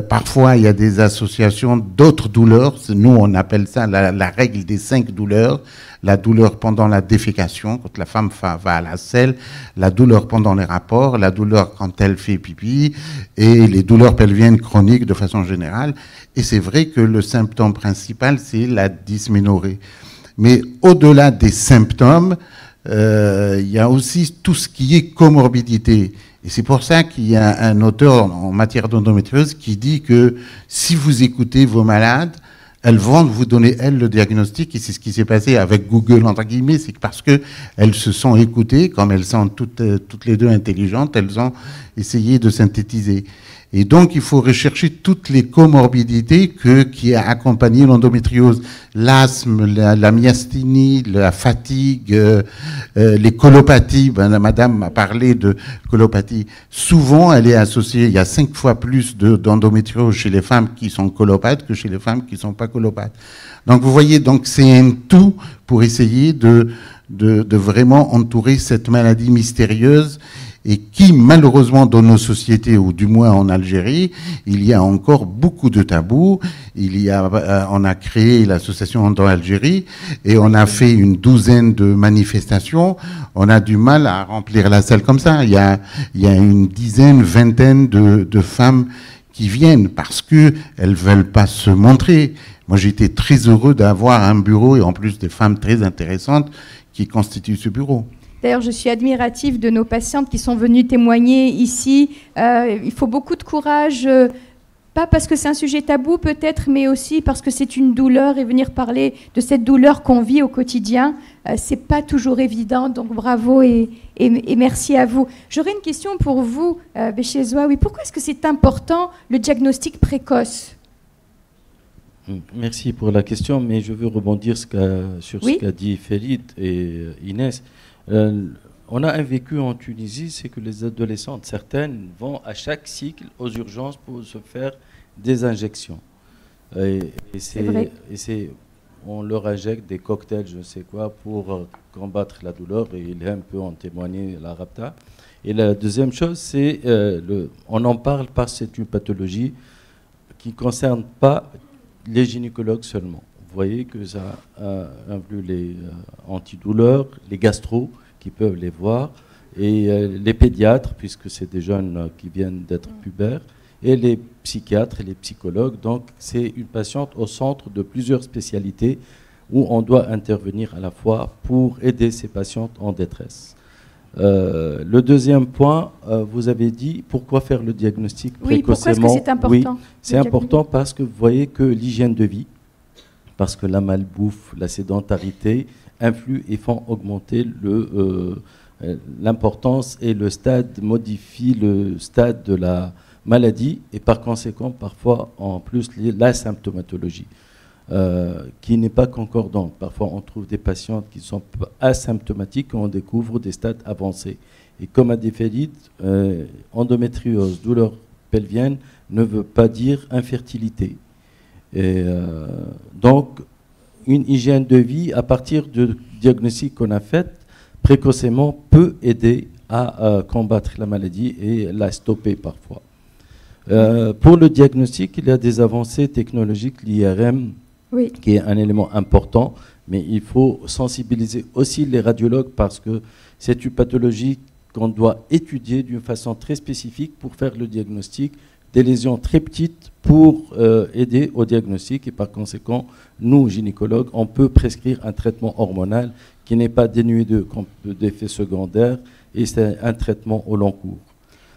Parfois, il y a des associations d'autres douleurs. Nous, on appelle ça la règle des 5 douleurs. La douleur pendant la défécation, quand la femme va à la selle, la douleur pendant les rapports, la douleur quand elle fait pipi, et les douleurs pelviennes chroniques de façon générale. Et c'est vrai que le symptôme principal, c'est la dysménorrhée. Mais au-delà des symptômes, il y a aussi tout ce qui est comorbidité. Et c'est pour ça qu'il y a un auteur en matière d'endométriose qui dit que si vous écoutez vos malades, elles vont vous donner, elles, le diagnostic, et c'est ce qui s'est passé avec Google, entre guillemets, c'est parce que elles se sont écoutées, comme elles sont toutes les deux intelligentes, elles ont essayé de synthétiser. Et donc, il faut rechercher toutes les comorbidités qui a accompagné l'endométriose. L'asthme, la myasthénie, la fatigue, les colopathies. La madame m'a parlé de colopathie. Souvent, elle est associée, il y a 5 fois plus d'endométriose chez les femmes qui sont colopathes que chez les femmes qui ne sont pas colopathes. Donc, vous voyez, donc c'est un tout pour essayer de vraiment entourer cette maladie mystérieuse, et qui, malheureusement, dans nos sociétés, ou du moins en Algérie, il y a encore beaucoup de tabous. On a créé l'association Endo-Algérie, et on a fait une 12aine de manifestations. On a du mal à remplir la salle comme ça. Il y a une dizaine, vingtaine de femmes qui viennent parce que elles veulent pas se montrer. Moi, j'étais très heureux d'avoir un bureau, et en plus des femmes très intéressantes qui constituent ce bureau. D'ailleurs, je suis admirative de nos patientes qui sont venues témoigner ici. Il faut beaucoup de courage, pas parce que c'est un sujet tabou peut-être, mais aussi parce que c'est une douleur, et venir parler de cette douleur qu'on vit au quotidien, c'est pas toujours évident. Donc bravo et merci à vous. J'aurais une question pour vous, Béché Zouaoui. Pourquoi est-ce que c'est important le diagnostic précoce ? Merci pour la question, mais je veux rebondir sur ce qu'a dit Farid et Inès. On a un vécu en Tunisie, c'est que les adolescentes, certaines, vont à chaque cycle aux urgences pour se faire des injections. On leur injecte des cocktails, je ne sais quoi, pour combattre la douleur, et Ilham peut en témoigner, la Rapta. Et la deuxième chose, c'est on en parle parce que c'est une pathologie qui ne concerne pas les gynécologues seulement. Vous voyez que ça inclut les antidouleurs, les gastros qui peuvent les voir, et les pédiatres, puisque c'est des jeunes qui viennent d'être pubères, et les psychiatres et les psychologues. Donc c'est une patiente au centre de plusieurs spécialités où on doit intervenir à la fois pour aider ces patientes en détresse. Le deuxième point, vous avez dit pourquoi faire le diagnostic précocement. Oui, pourquoi est-ce que c'est important ? Oui, c'est important parce que vous voyez que l'hygiène de vie, parce que la malbouffe, la sédentarité influent et font augmenter l'importance et le stade, modifie le stade de la maladie et par conséquent parfois en plus la symptomatologie qui n'est pas concordante. Parfois on trouve des patientes qui sont asymptomatiques et on découvre des stades avancés. Et comme a dit Farid, endométriose, douleur pelvienne ne veut pas dire infertilité. Et, donc une hygiène de vie à partir du diagnostic qu'on a fait précocement peut aider à combattre la maladie et la stopper parfois. Pour le diagnostic, il y a des avancées technologiques, l'IRM, oui, qui est un élément important, mais il faut sensibiliser aussi les radiologues parce que c'est une pathologie qu'on doit étudier d'une façon très spécifique pour faire le diagnostic, des lésions très petites pour aider au diagnostic et par conséquent, nous, gynécologues, on peut prescrire un traitement hormonal qui n'est pas dénué d'effets secondaires et c'est un traitement au long cours.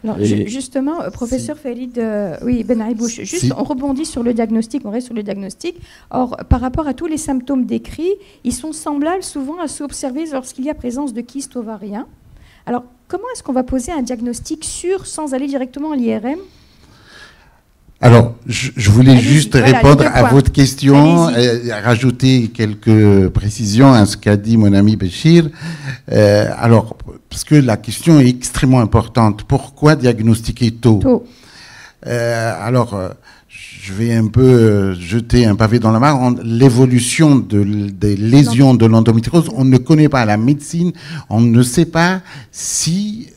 Alors, justement, professeur Farid, oui, Ben Aibouch, juste on rebondit sur le diagnostic, on reste sur le diagnostic. Or, par rapport à tous les symptômes décrits, ils sont semblables souvent à ceux observés lorsqu'il y a présence de kystes ovariens. Alors, comment est-ce qu'on va poser un diagnostic sûr sans aller directement à l'IRM ? Alors, je voulais juste répondre à votre question, rajouter quelques précisions à ce qu'a dit mon ami Béchir. Alors, parce que la question est extrêmement importante. Pourquoi diagnostiquer tôt ? Alors, je vais un peu jeter un pavé dans la mare. L'évolution des lésions de l'endométriose, on ne connaît pas la médecine, on ne sait pas si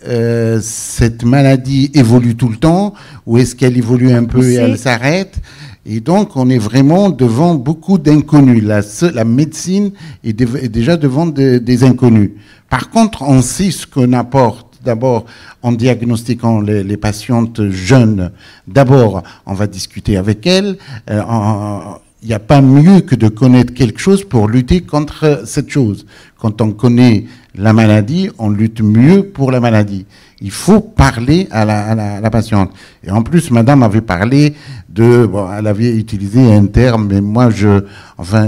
cette maladie évolue tout le temps ou est-ce qu'elle évolue un peu et elle s'arrête. Et donc, on est vraiment devant beaucoup d'inconnus. La médecine est déjà devant des inconnus. Par contre, on sait ce qu'on apporte. D'abord, en diagnostiquant les patientes jeunes, d'abord, on va discuter avec elles. Il n'y a pas mieux que de connaître quelque chose pour lutter contre cette chose. Quand on connaît la maladie, on lutte mieux pour la maladie. Il faut parler à la patiente. Et en plus, madame avait parlé elle avait utilisé un terme, mais moi,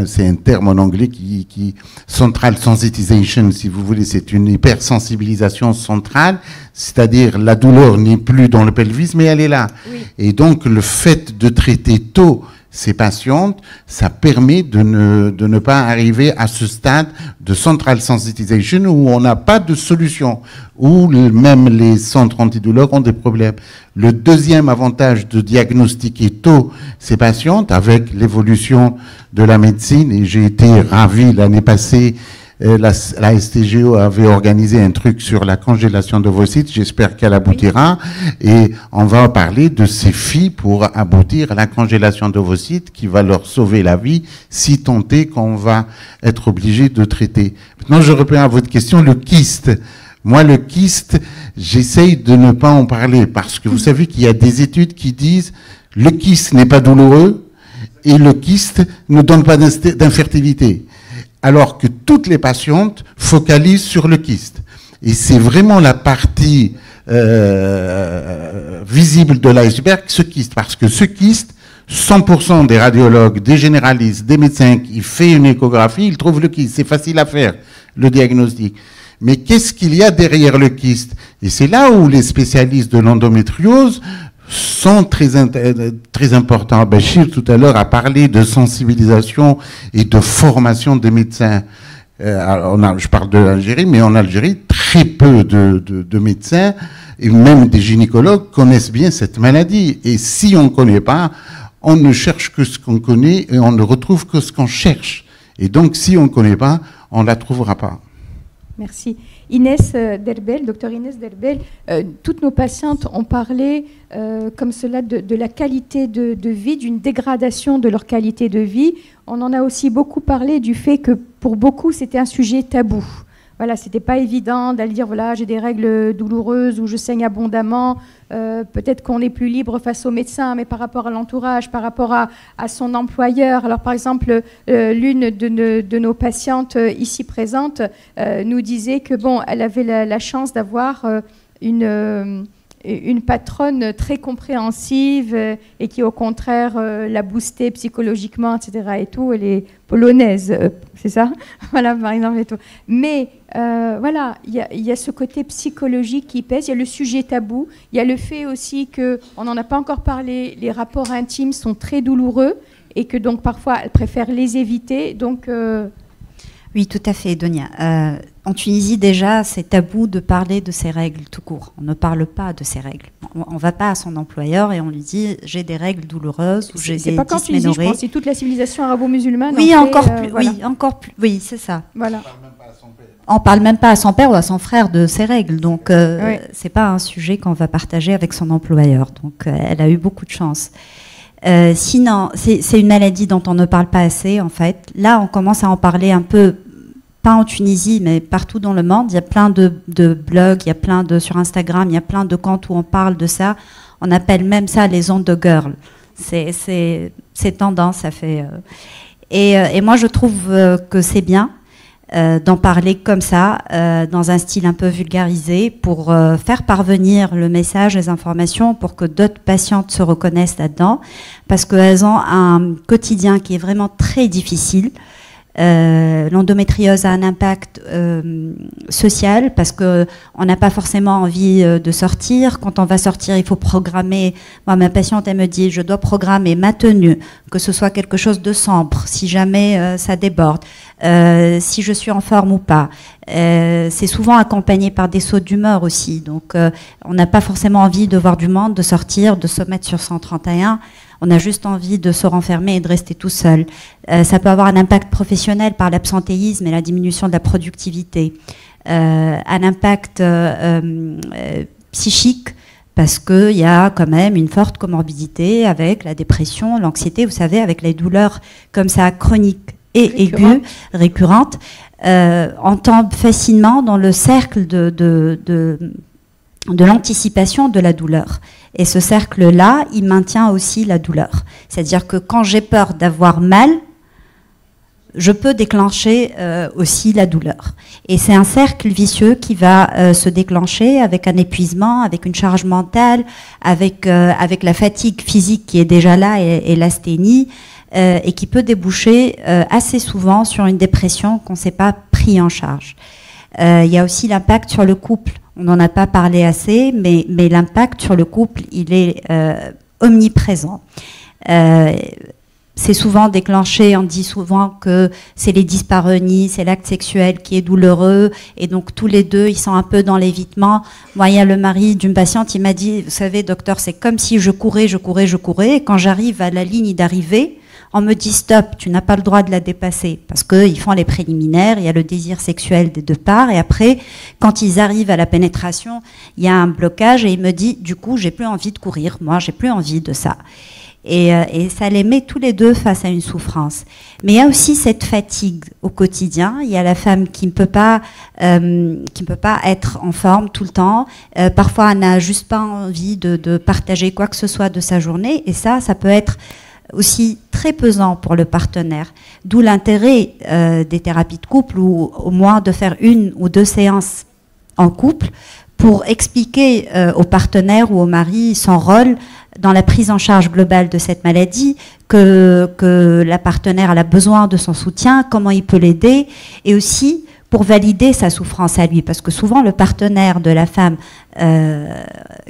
c'est un terme en anglais qui central sensitization, si vous voulez, c'est une hypersensibilisation centrale, c'est-à-dire la douleur n'est plus dans le pelvis, mais elle est là. Oui. Et donc, le fait de traiter tôt ces patientes, ça permet de ne pas arriver à ce stade de central sensitization où on n'a pas de solution, où même les centres antidouleurs ont des problèmes. Le deuxième avantage de diagnostiquer tôt ces patientes avec l'évolution de la médecine, et j'ai été ravi l'année passée, la STGO avait organisé un truc sur la congélation d'ovocytes. J'espère qu'elle aboutira. Et on va parler de ces filles pour aboutir à la congélation d'ovocytes qui va leur sauver la vie si tant est qu'on va être obligé de traiter. Maintenant, je reviens à votre question, le kyste. Moi, le kyste, j'essaye de ne pas en parler parce que vous savez qu'il y a des études qui disent le kyste n'est pas douloureux et le kyste ne donne pas d'infertilité. Alors que toutes les patientes focalisent sur le kyste. Et c'est vraiment la partie visible de l'iceberg, ce kyste. Parce que ce kyste, 100% des radiologues, des généralistes, des médecins qui font une échographie, ils trouvent le kyste. C'est facile à faire, le diagnostic. Mais qu'est-ce qu'il y a derrière le kyste? Et c'est là où les spécialistes de l'endométriose sont très importants. Béchir, tout à l'heure, a parlé de sensibilisation et de formation des médecins. Je parle de l'Algérie, mais en Algérie, très peu de médecins et même des gynécologues connaissent bien cette maladie. Et si on ne connaît pas, on ne cherche que ce qu'on connaît et on ne retrouve que ce qu'on cherche. Et donc, si on ne connaît pas, on ne la trouvera pas. Merci. Inès Derbel, docteur Inès Derbel, toutes nos patientes ont parlé comme cela de la qualité de vie, d'une dégradation de leur qualité de vie. On en a aussi beaucoup parlé du fait que pour beaucoup c'était un sujet tabou. Voilà, c'était pas évident d'aller dire voilà, j'ai des règles douloureuses ou je saigne abondamment. Peut-être qu'on est plus libre face au médecin, mais par rapport à l'entourage, par rapport à son employeur. Alors par exemple, l'une de nos patientes ici présentes nous disait que bon, elle avait la chance d'avoir une une patronne très compréhensive et qui, au contraire, l'a boostée psychologiquement, etc. et tout. Elle est polonaise, c'est ça? Voilà, par exemple, et tout. Mais voilà, il y a ce côté psychologique qui pèse. Il y a le sujet tabou. Il y a le fait aussi qu'on n'en a pas encore parlé, les rapports intimes sont très douloureux et que donc parfois elle préfère les éviter. Donc oui, tout à fait, Donia. En Tunisie, déjà, c'est tabou de parler de ses règles tout court. On ne parle pas de ses règles. On ne va pas à son employeur et on lui dit « j'ai des règles douloureuses » ou « j'ai des dysménorrhées ». C'est pas qu'en Tunisie, je pense, c'est toute la civilisation arabo-musulmane. Oui, encore plus. Voilà. Oui, encore plus. Oui, c'est ça. Voilà. On ne parle même pas à son père ou à son frère de ses règles. Donc, oui. C'est pas un sujet qu'on va partager avec son employeur. Donc, elle a eu beaucoup de chance. Sinon, c'est une maladie dont on ne parle pas assez, en fait. Là, on commence à en parler un peu, pas en Tunisie, mais partout dans le monde. Il y a plein de blogs, il y a plein sur Instagram, il y a plein de comptes où on parle de ça. On appelle même ça les ondes de girl. C'est tendance, ça fait... Et moi, je trouve que c'est bien d'en parler comme ça, dans un style un peu vulgarisé, pour faire parvenir le message, les informations, pour que d'autres patientes se reconnaissent là-dedans, parce qu'elles ont un quotidien qui est vraiment très difficile. L'endométriose a un impact social, parce qu'on n'a pas forcément envie de sortir. Quand on va sortir, il faut programmer. Moi, ma patiente, elle me dit, je dois programmer ma tenue, que ce soit quelque chose de sombre, si jamais ça déborde, si je suis en forme ou pas. C'est souvent accompagné par des sautes d'humeur aussi. Donc, on n'a pas forcément envie de voir du monde, de sortir, de se mettre sur 131. On a juste envie de se renfermer et de rester tout seul. Ça peut avoir un impact professionnel par l'absentéisme et la diminution de la productivité. Un impact psychique, parce qu'il y a quand même une forte comorbidité avec la dépression, l'anxiété, vous savez, avec les douleurs comme ça chroniques et aiguës, récurrentes. On tombe facilement dans le cercle de l'anticipation de la douleur. Et ce cercle-là, il maintient aussi la douleur. C'est-à-dire que quand j'ai peur d'avoir mal, je peux déclencher aussi la douleur. Et c'est un cercle vicieux qui va se déclencher avec un épuisement, avec une charge mentale, avec la fatigue physique qui est déjà là et l'asthénie, et qui peut déboucher assez souvent sur une dépression qu'on ne s'est pas pris en charge. Il y a aussi l'impact sur le couple. On n'en a pas parlé assez, mais l'impact sur le couple, il est omniprésent. C'est souvent déclenché, on dit souvent que c'est les dyspareunies, c'est l'acte sexuel qui est douloureux, et donc tous les deux, ils sont un peu dans l'évitement. Moi, il y a le mari d'une patiente, il m'a dit, vous savez, docteur, c'est comme si je courais, et quand j'arrive à la ligne d'arrivée, on me dit stop, tu n'as pas le droit de la dépasser, parce qu'ils font les préliminaires, il y a le désir sexuel des deux parts, et après, quand ils arrivent à la pénétration, il y a un blocage, et il me dit, du coup, j'ai plus envie de courir, moi, j'ai plus envie de ça. Et ça les met tous les deux face à une souffrance. Mais il y a aussi cette fatigue au quotidien. Il y a la femme qui ne peut pas être en forme tout le temps. Parfois, elle n'a juste pas envie de partager quoi que ce soit de sa journée, et ça peut être aussi très pesant pour le partenaire. D'où l'intérêt des thérapies de couple, ou au moins de faire 1 ou 2 séances en couple pour expliquer au partenaire ou au mari son rôle dans la prise en charge globale de cette maladie, que la partenaire a besoin de son soutien, comment il peut l'aider, et aussi pour valider sa souffrance à lui, parce que souvent le partenaire de la femme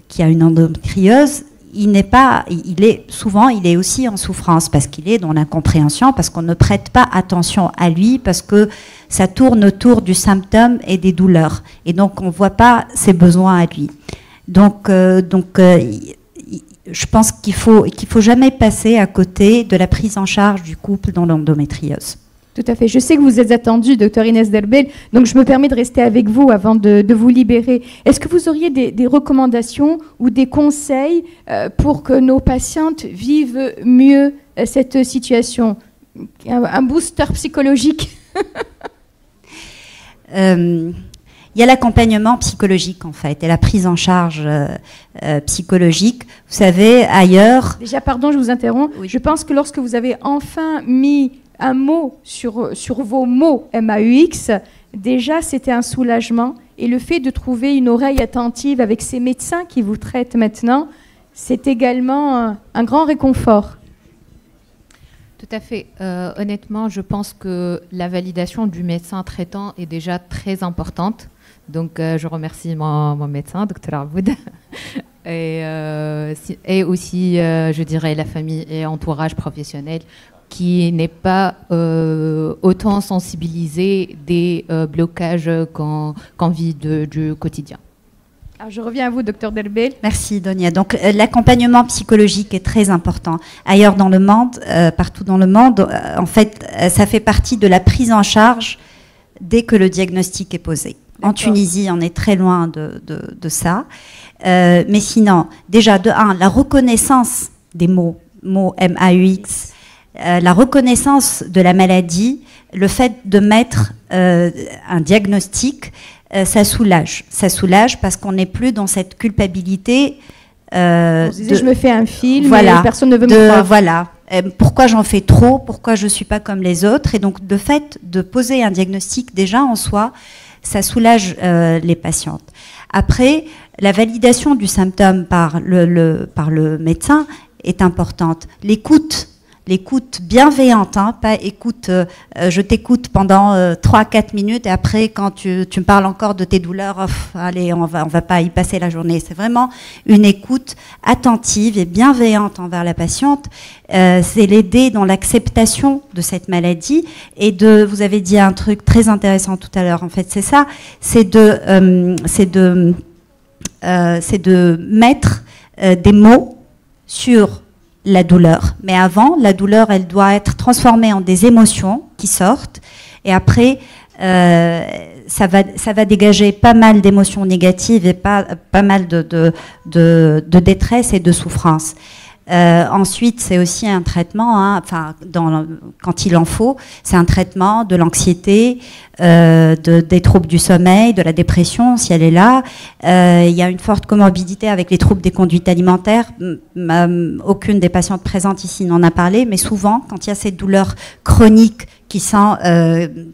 qui a une endométriose, il est aussi en souffrance, parce qu'il est dans l'incompréhension, parce qu'on ne prête pas attention à lui, parce que ça tourne autour du symptôme et des douleurs, et donc on ne voit pas ses besoins à lui. Donc je pense qu'il faut jamais passer à côté de la prise en charge du couple dans l'endométriose. Tout à fait. Je sais que vous êtes attendue, docteur Inès Derbel, donc je me permets de rester avec vous avant de vous libérer. Est-ce que vous auriez des recommandations ou des conseils pour que nos patientes vivent mieux cette situation? Un booster psychologique? Il y a l'accompagnement psychologique, en fait, et la prise en charge psychologique. Vous savez, ailleurs... Déjà, pardon, je vous interromps. Oui. Je pense que lorsque vous avez enfin mis un mot sur vos mots MAUX, déjà, c'était un soulagement. Et le fait de trouver une oreille attentive avec ces médecins qui vous traitent maintenant, c'est également un grand réconfort. Tout à fait. Honnêtement, je pense que la validation du médecin traitant est déjà très importante. Donc, je remercie mon médecin, Dr Aboud. Et aussi, je dirais, la famille et entourage professionnel qui n'est pas autant sensibilisé des blocages qu'on vit du quotidien. Alors, je reviens à vous, Dr Derbel. Merci, Donia. Donc, l'accompagnement psychologique est très important. Ailleurs dans le monde, partout dans le monde, en fait, ça fait partie de la prise en charge dès que le diagnostic est posé. En Tunisie, on est très loin de ça. Mais sinon, déjà, de un, la reconnaissance des mots MAUX, la reconnaissance de la maladie, le fait de mettre un diagnostic, ça soulage. Ça soulage parce qu'on n'est plus dans cette culpabilité. On se disait, je me fais un film, voilà, et personne ne veut me croire. Voilà. Pourquoi j'en fais trop? Pourquoi je ne suis pas comme les autres? Et donc, de fait de poser un diagnostic déjà en soi, ça soulage les patientes. Après, la validation du symptôme par le médecin est importante. L'écoute bienveillante, hein, pas écoute, je t'écoute pendant 3-4 minutes et après quand tu me parles encore de tes douleurs, allez, on va pas y passer la journée. C'est vraiment une écoute attentive et bienveillante envers la patiente. C'est l'aider dans l'acceptation de cette maladie et vous avez dit un truc très intéressant tout à l'heure, en fait, c'est ça, c'est de mettre des mots sur la douleur. Mais avant, la douleur, elle doit être transformée en des émotions qui sortent. Et après, ça va dégager pas mal d'émotions négatives et pas mal de détresse et de souffrance. Ensuite, c'est aussi un traitement, hein, enfin, quand il en faut, c'est un traitement de l'anxiété, des troubles du sommeil, de la dépression, si elle est là. Il y a une forte comorbidité avec les troubles des conduites alimentaires. Aucune des patientes présentes ici n'en a parlé, mais souvent, quand il y a cette douleur chronique qui sont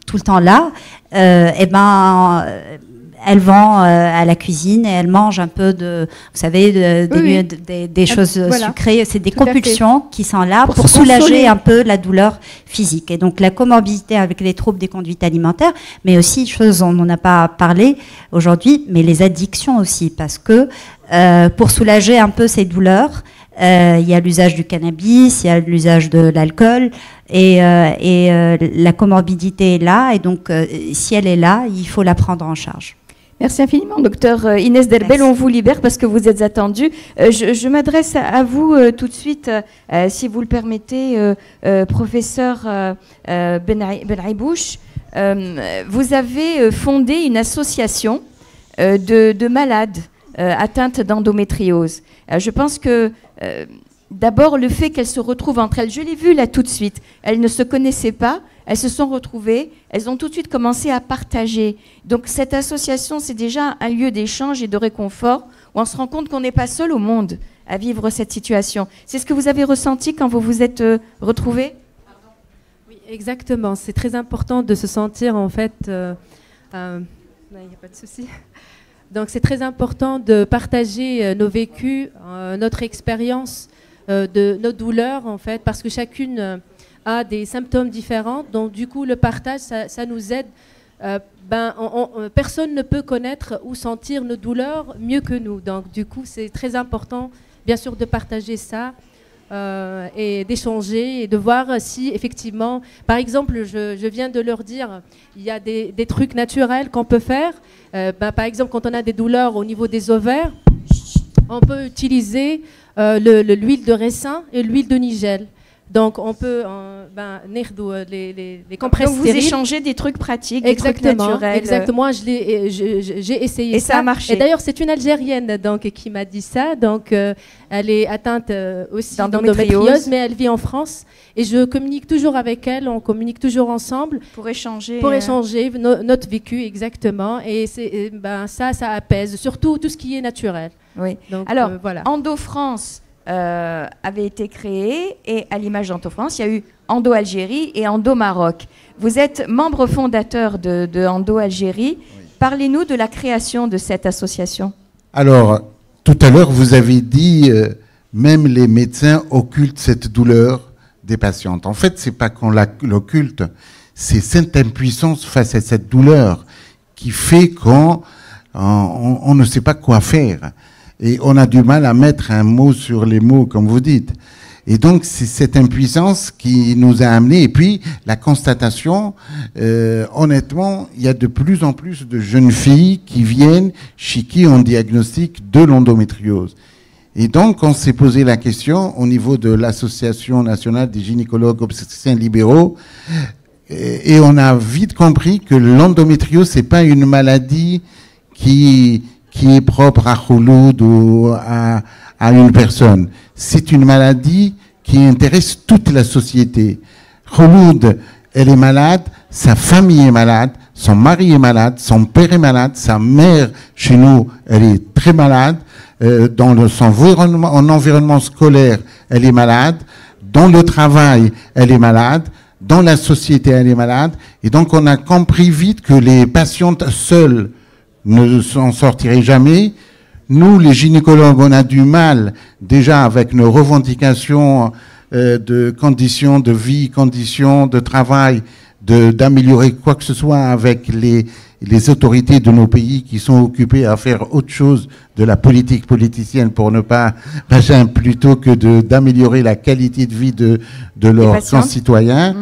tout le temps là, elles vont à la cuisine et elles mangent un peu vous savez, des choses sucrées. C'est des compulsions qui sont là pour soulager un peu la douleur physique. Et donc la comorbidité avec les troubles des conduites alimentaires, mais aussi, chose on n'en a pas parlé aujourd'hui, mais les addictions aussi, parce que pour soulager un peu ces douleurs, il y a l'usage du cannabis, il y a l'usage de l'alcool, et la comorbidité est là, et donc si elle est là, il faut la prendre en charge. Merci infiniment, docteur Inès Derbel. On vous libère parce que vous êtes attendue. Je m'adresse à vous tout de suite, si vous le permettez, professeur Benaibouche. Vous avez fondé une association de malades atteintes d'endométriose. Je pense que d'abord le fait qu'elles se retrouvent entre elles, je l'ai vu là tout de suite, elles ne se connaissaient pas, elles se sont retrouvées, elles ont tout de suite commencé à partager. Donc cette association, c'est déjà un lieu d'échange et de réconfort où on se rend compte qu'on n'est pas seul au monde à vivre cette situation. C'est ce que vous avez ressenti quand vous vous êtes retrouvés? Oui, exactement. C'est très important de se sentir en fait... il n'y a pas de souci. Donc c'est très important de partager nos vécus, notre expérience de nos douleurs en fait, parce que chacune a des symptômes différents. Donc du coup le partage, ça nous aide. Personne ne peut connaître ou sentir nos douleurs mieux que nous. Donc du coup c'est très important bien sûr de partager ça et d'échanger et de voir si effectivement, par exemple je viens de leur dire, il y a des trucs naturels qu'on peut faire. Par exemple quand on a des douleurs au niveau des ovaires, on peut utiliser l'huile de ricin et l'huile de nigel. Donc on peut les compresses donc vous stériles. Échangez des trucs pratiques, exactement, des trucs naturels. Exactement, j'ai essayé et ça a marché. Et d'ailleurs c'est une Algérienne donc, qui m'a dit ça. Donc elle est atteinte aussi d'endométriose, mais elle vit en France. Et je communique toujours avec elle, on communique toujours ensemble. Pour échanger. Notre vécu, exactement. Et ça apaise, surtout tout ce qui est naturel. Oui. Donc, alors, voilà. Endo France avait été créé et à l'image d'Endo France, il y a eu Endo Algérie et Endo Maroc. Vous êtes membre fondateur de Endo Algérie. Oui. Parlez-nous de la création de cette association. Alors, tout à l'heure, vous avez dit, même les médecins occultent cette douleur des patientes. En fait, c'est pas qu'on l'occulte, c'est cette impuissance face à cette douleur qui fait qu'on ne sait pas quoi faire. Et on a du mal à mettre un mot sur les mots, comme vous dites. Et donc, c'est cette impuissance qui nous a amené. Et puis, la constatation, honnêtement, il y a de plus en plus de jeunes filles qui viennent chez qui on diagnostique de l'endométriose. Et donc, on s'est posé la question au niveau de l'Association nationale des gynécologues obstétriciens libéraux, et on a vite compris que l'endométriose, c'est pas une maladie qui est propre à Khouloud ou à une personne. C'est une maladie qui intéresse toute la société. Khouloud, elle est malade, sa famille est malade, son mari est malade, son père est malade, sa mère, chez nous, elle est très malade. Dans son environnement scolaire, elle est malade. Dans le travail, elle est malade. Dans la société, elle est malade. Et donc, on a compris vite que les patientes seules ne s'en sortiraient jamais. Nous, les gynécologues, on a du mal déjà avec nos revendications de conditions de vie, conditions de travail, d'améliorer quoi que ce soit avec les autorités de nos pays qui sont occupées à faire autre chose de la politique politicienne pour ne pas, plutôt que d'améliorer la qualité de vie de leurs concitoyens.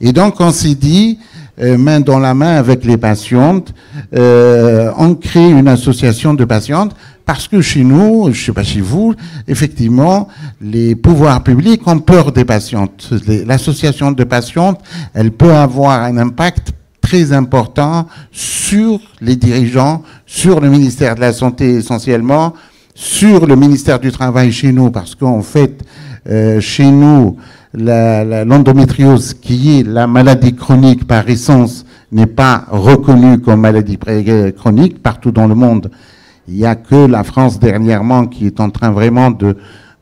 Et donc, on s'est dit, main dans la main avec les patientes, on crée une association de patientes parce que chez nous, je sais pas chez vous, effectivement, les pouvoirs publics ont peur des patientes. L'association de patientes, elle peut avoir un impact très important sur les dirigeants, sur le ministère de la Santé essentiellement, sur le ministère du Travail chez nous, parce qu'en fait, chez nous, l'endométriose, qui est la maladie chronique par essence, n'est pas reconnue comme maladie chronique partout dans le monde. Il n'y a que la France dernièrement qui est en train vraiment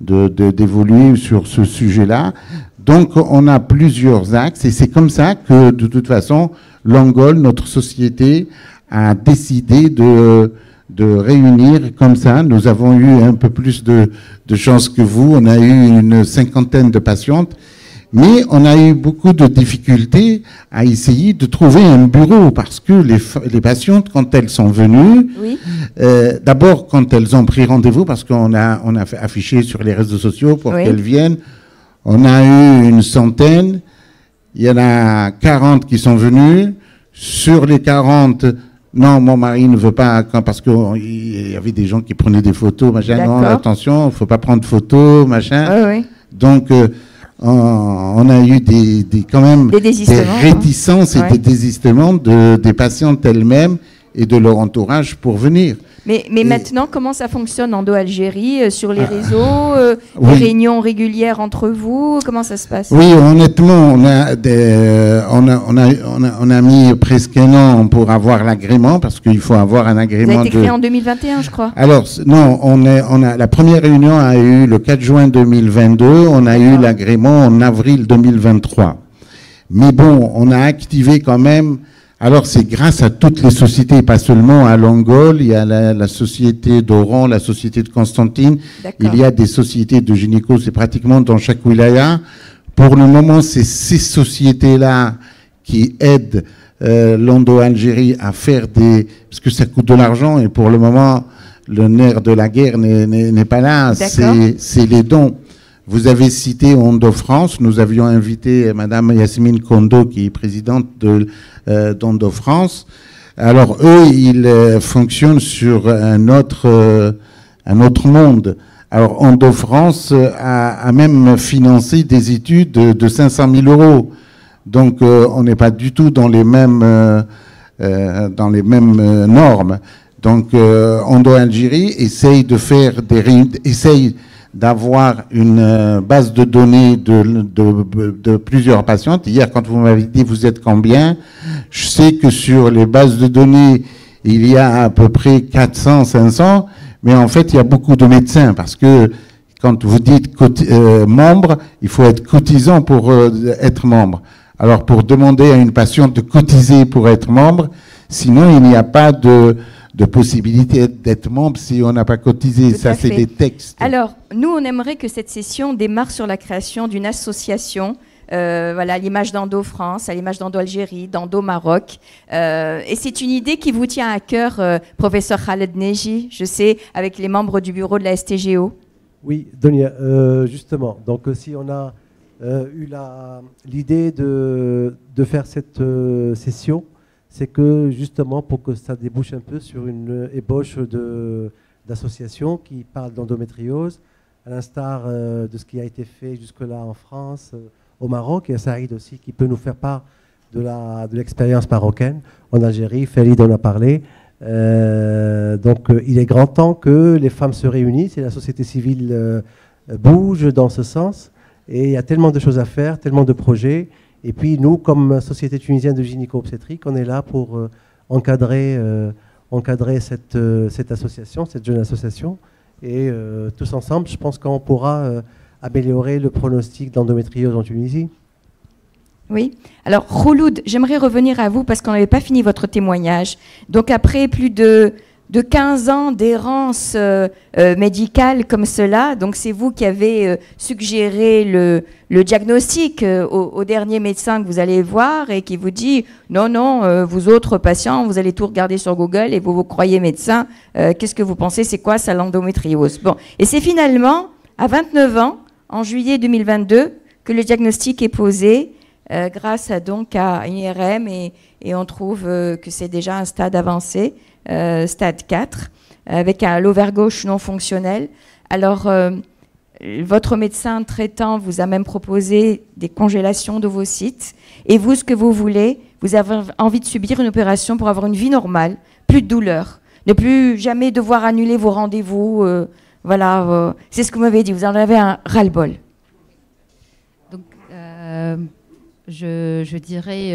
d'évoluer sur ce sujet-là. Donc, on a plusieurs axes et c'est comme ça que, de toute façon, l'Angol, notre société, a décidé de réunir comme ça. Nous avons eu un peu plus de chance que vous. On a eu une 50aine de patientes. Mais on a eu beaucoup de difficultés à essayer de trouver un bureau parce que les patientes, quand elles sont venues, oui. D'abord quand elles ont pris rendez-vous, parce qu'on a affiché sur les réseaux sociaux pour oui. qu'elles viennent, on a eu une centaine, il y en a 40 qui sont venus. Sur les 40, non, mon mari ne veut pas, parce qu'il y avait des gens qui prenaient des photos, machin, non, attention, il ne faut pas prendre de photos, machin. Oui, oui. Donc, on a eu quand même des réticences et des désistements des patientes elles-mêmes et de leur entourage pour venir. Mais maintenant, comment ça fonctionne en Algérie, sur les réseaux, oui. Les réunions régulières entre vous, comment ça se passe? Oui, honnêtement, on a mis presque un an pour avoir l'agrément, parce qu'il faut avoir un agrément. Ça a été créé en 2021, je crois. Alors, non, la première réunion a eu le 4 juin 2022, on a eu l'agrément en avril 2023. Mais bon, on a activé quand même. Alors, c'est grâce à toutes les sociétés, pas seulement à l'Angol, il y a la société d'Oran, la société de Constantine, il y a des sociétés de gynéco, c'est pratiquement dans chaque wilaya. Pour le moment, c'est ces sociétés-là qui aident l'Endo-Algérie à faire parce que ça coûte de l'argent, et pour le moment, le nerf de la guerre n'est pas là, c'est les dons. Vous avez cité Endo-France, nous avions invité Madame Yasmine Kondo, qui est présidente d'Endo-France. Alors eux, ils fonctionnent sur un autre monde. Alors Endo-France a même financé des études de 500 000 euros. Donc on n'est pas du tout dans les mêmes normes. Donc Endo-Algérie essaye de faire d'avoir une base de données de plusieurs patientes. Hier, quand vous m'avez dit vous êtes combien, je sais que sur les bases de données, il y a à peu près 400, 500, mais en fait, il y a beaucoup de médecins, parce que quand vous dites membre, il faut être cotisant pour être membre. Alors, pour demander à une patiente de cotiser pour être membre, Sinon, il n'y a pas de possibilité d'être membre si on n'a pas cotisé. Ça, c'est des textes. Alors, nous, on aimerait que cette session démarre sur la création d'une association, voilà, à l'image d'Endo France, à l'image d'Endo Algérie, d'Endo Maroc. Et c'est une idée qui vous tient à cœur, professeur Khaled Neji, je sais, avec les membres du bureau de la STGO. Oui, Donia, justement. Donc, si on a eu l'idée de faire cette session, c'est que justement pour que ça débouche un peu sur une ébauche d'associations qui parlent d'endométriose, à l'instar de ce qui a été fait jusque-là en France, au Maroc, et Saïd aussi qui peut nous faire part de l'expérience marocaine. En Algérie, Farid en a parlé. Donc il est grand temps que les femmes se réunissent et la société civile bouge dans ce sens. Et il y a tellement de choses à faire, tellement de projets. Et puis nous, comme Société tunisienne de gynéco-obstétrique, on est là pour encadrer cette association, cette jeune association. Et tous ensemble, je pense qu'on pourra améliorer le pronostic d'endométriose en Tunisie. Oui. Alors, Khouloud, j'aimerais revenir à vous parce qu'on n'avait pas fini votre témoignage. Donc, après plus de 15 ans d'errance médicale comme cela, donc c'est vous qui avez suggéré le diagnostic au dernier médecin que vous allez voir et qui vous dit « Non, vous autres patients, vous allez tout regarder sur Google et vous vous croyez médecin. Qu'est-ce que vous pensez? C'est quoi ça, l'endométriose ?» Bon. Et c'est finalement, à 29 ans, en juillet 2022, que le diagnostic est posé grâce à une IRM et on trouve que c'est déjà un stade avancé, stade 4, avec un l'ovaire gauche non fonctionnel. Alors, votre médecin traitant vous a même proposé des congélations d'ovocytes. Et vous, ce que vous voulez, vous avez envie de subir une opération pour avoir une vie normale, plus de douleur, ne plus jamais devoir annuler vos rendez-vous. Voilà, c'est ce que vous m'avez dit, vous en avez un ras-le-bol. Donc, je dirais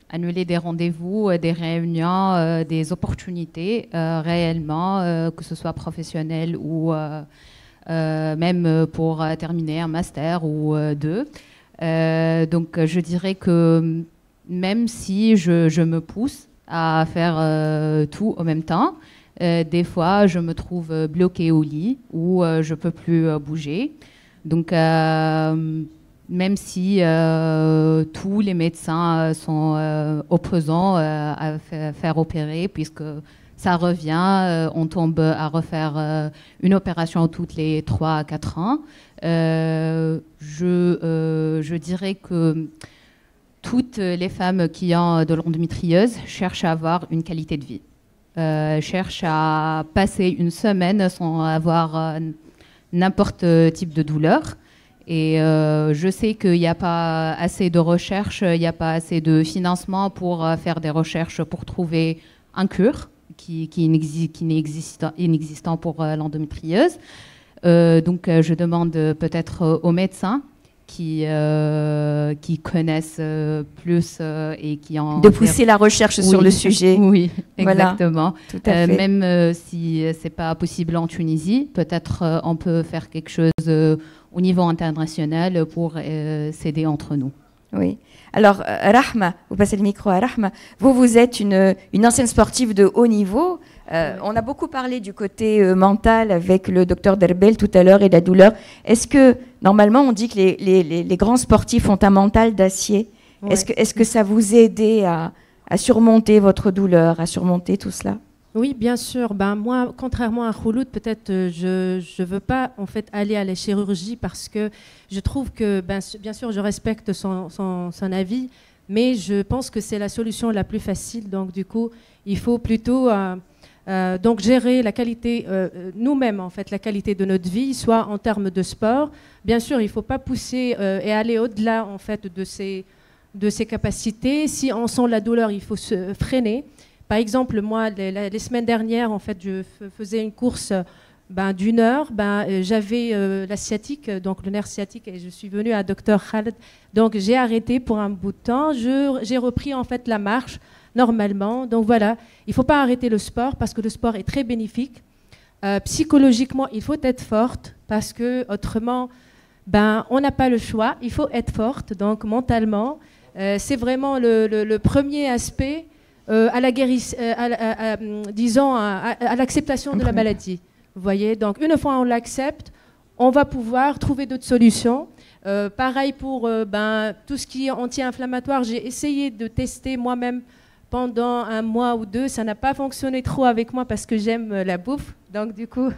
annuler des rendez-vous, des réunions, des opportunités réellement, que ce soit professionnel ou même pour terminer un master ou deux. Donc je dirais que même si je me pousse à faire tout en même temps, des fois je me trouve bloquée au lit ou je ne peux plus bouger. Donc même si tous les médecins sont opposants à faire opérer, puisque ça revient, on tombe à refaire une opération toutes les 3 à 4 ans. Je dirais que toutes les femmes qui ont de l'endométriose cherchent à avoir une qualité de vie, cherchent à passer une semaine sans avoir n'importe type de douleur. Et je sais qu'il n'y a pas assez de recherche, il n'y a pas assez de financement pour faire des recherches pour trouver un cure qui est inexistant pour l'endométriose. Donc je demande peut-être aux médecins qui connaissent plus et qui ont... De pousser la recherche sur le sujet. Oui, exactement. Voilà, tout à fait. Même si ce n'est pas possible en Tunisie, peut-être on peut faire quelque chose au niveau international pour s'aider entre nous. Oui. Alors, Rahma, vous passez le micro à Rahma. Vous êtes une ancienne sportive de haut niveau. On a beaucoup parlé du côté mental avec le docteur Derbel tout à l'heure et de la douleur. Est-ce que, normalement, on dit que les grands sportifs ont un mental d'acier. Ouais. Est-ce que ça vous a aidé à surmonter votre douleur, à surmonter tout cela? Oui, bien sûr. Moi, contrairement à Khouloud, peut-être je ne veux pas en fait aller à la chirurgie parce que je trouve que, bien sûr, je respecte son avis, mais je pense que c'est la solution la plus facile. Donc, du coup, il faut plutôt donc gérer la qualité, nous-mêmes, en fait, la qualité de notre vie, soit en termes de sport. Bien sûr, il ne faut pas pousser et aller au-delà, en fait, de ses capacités. Si on sent la douleur, il faut se freiner. Par exemple, moi, les semaines dernières, en fait, je faisais une course d'1 heure. J'avais la sciatique, donc le nerf sciatique, et je suis venue à Dr Khaled. Donc, j'ai arrêté pour un bout de temps. J'ai repris, en fait, la marche normalement. Donc, voilà, il ne faut pas arrêter le sport parce que le sport est très bénéfique. Psychologiquement, il faut être forte parce que autrement, on n'a pas le choix. Il faut être forte, donc mentalement. C'est vraiment le premier aspect. à la disons à l'acceptation de la maladie. Vous voyez, donc une fois on l'accepte, on va pouvoir trouver d'autres solutions. Pareil pour tout ce qui est anti-inflammatoire, j'ai essayé de tester moi-même pendant 1 mois ou 2, ça n'a pas fonctionné trop avec moi parce que j'aime la bouffe, donc du coup,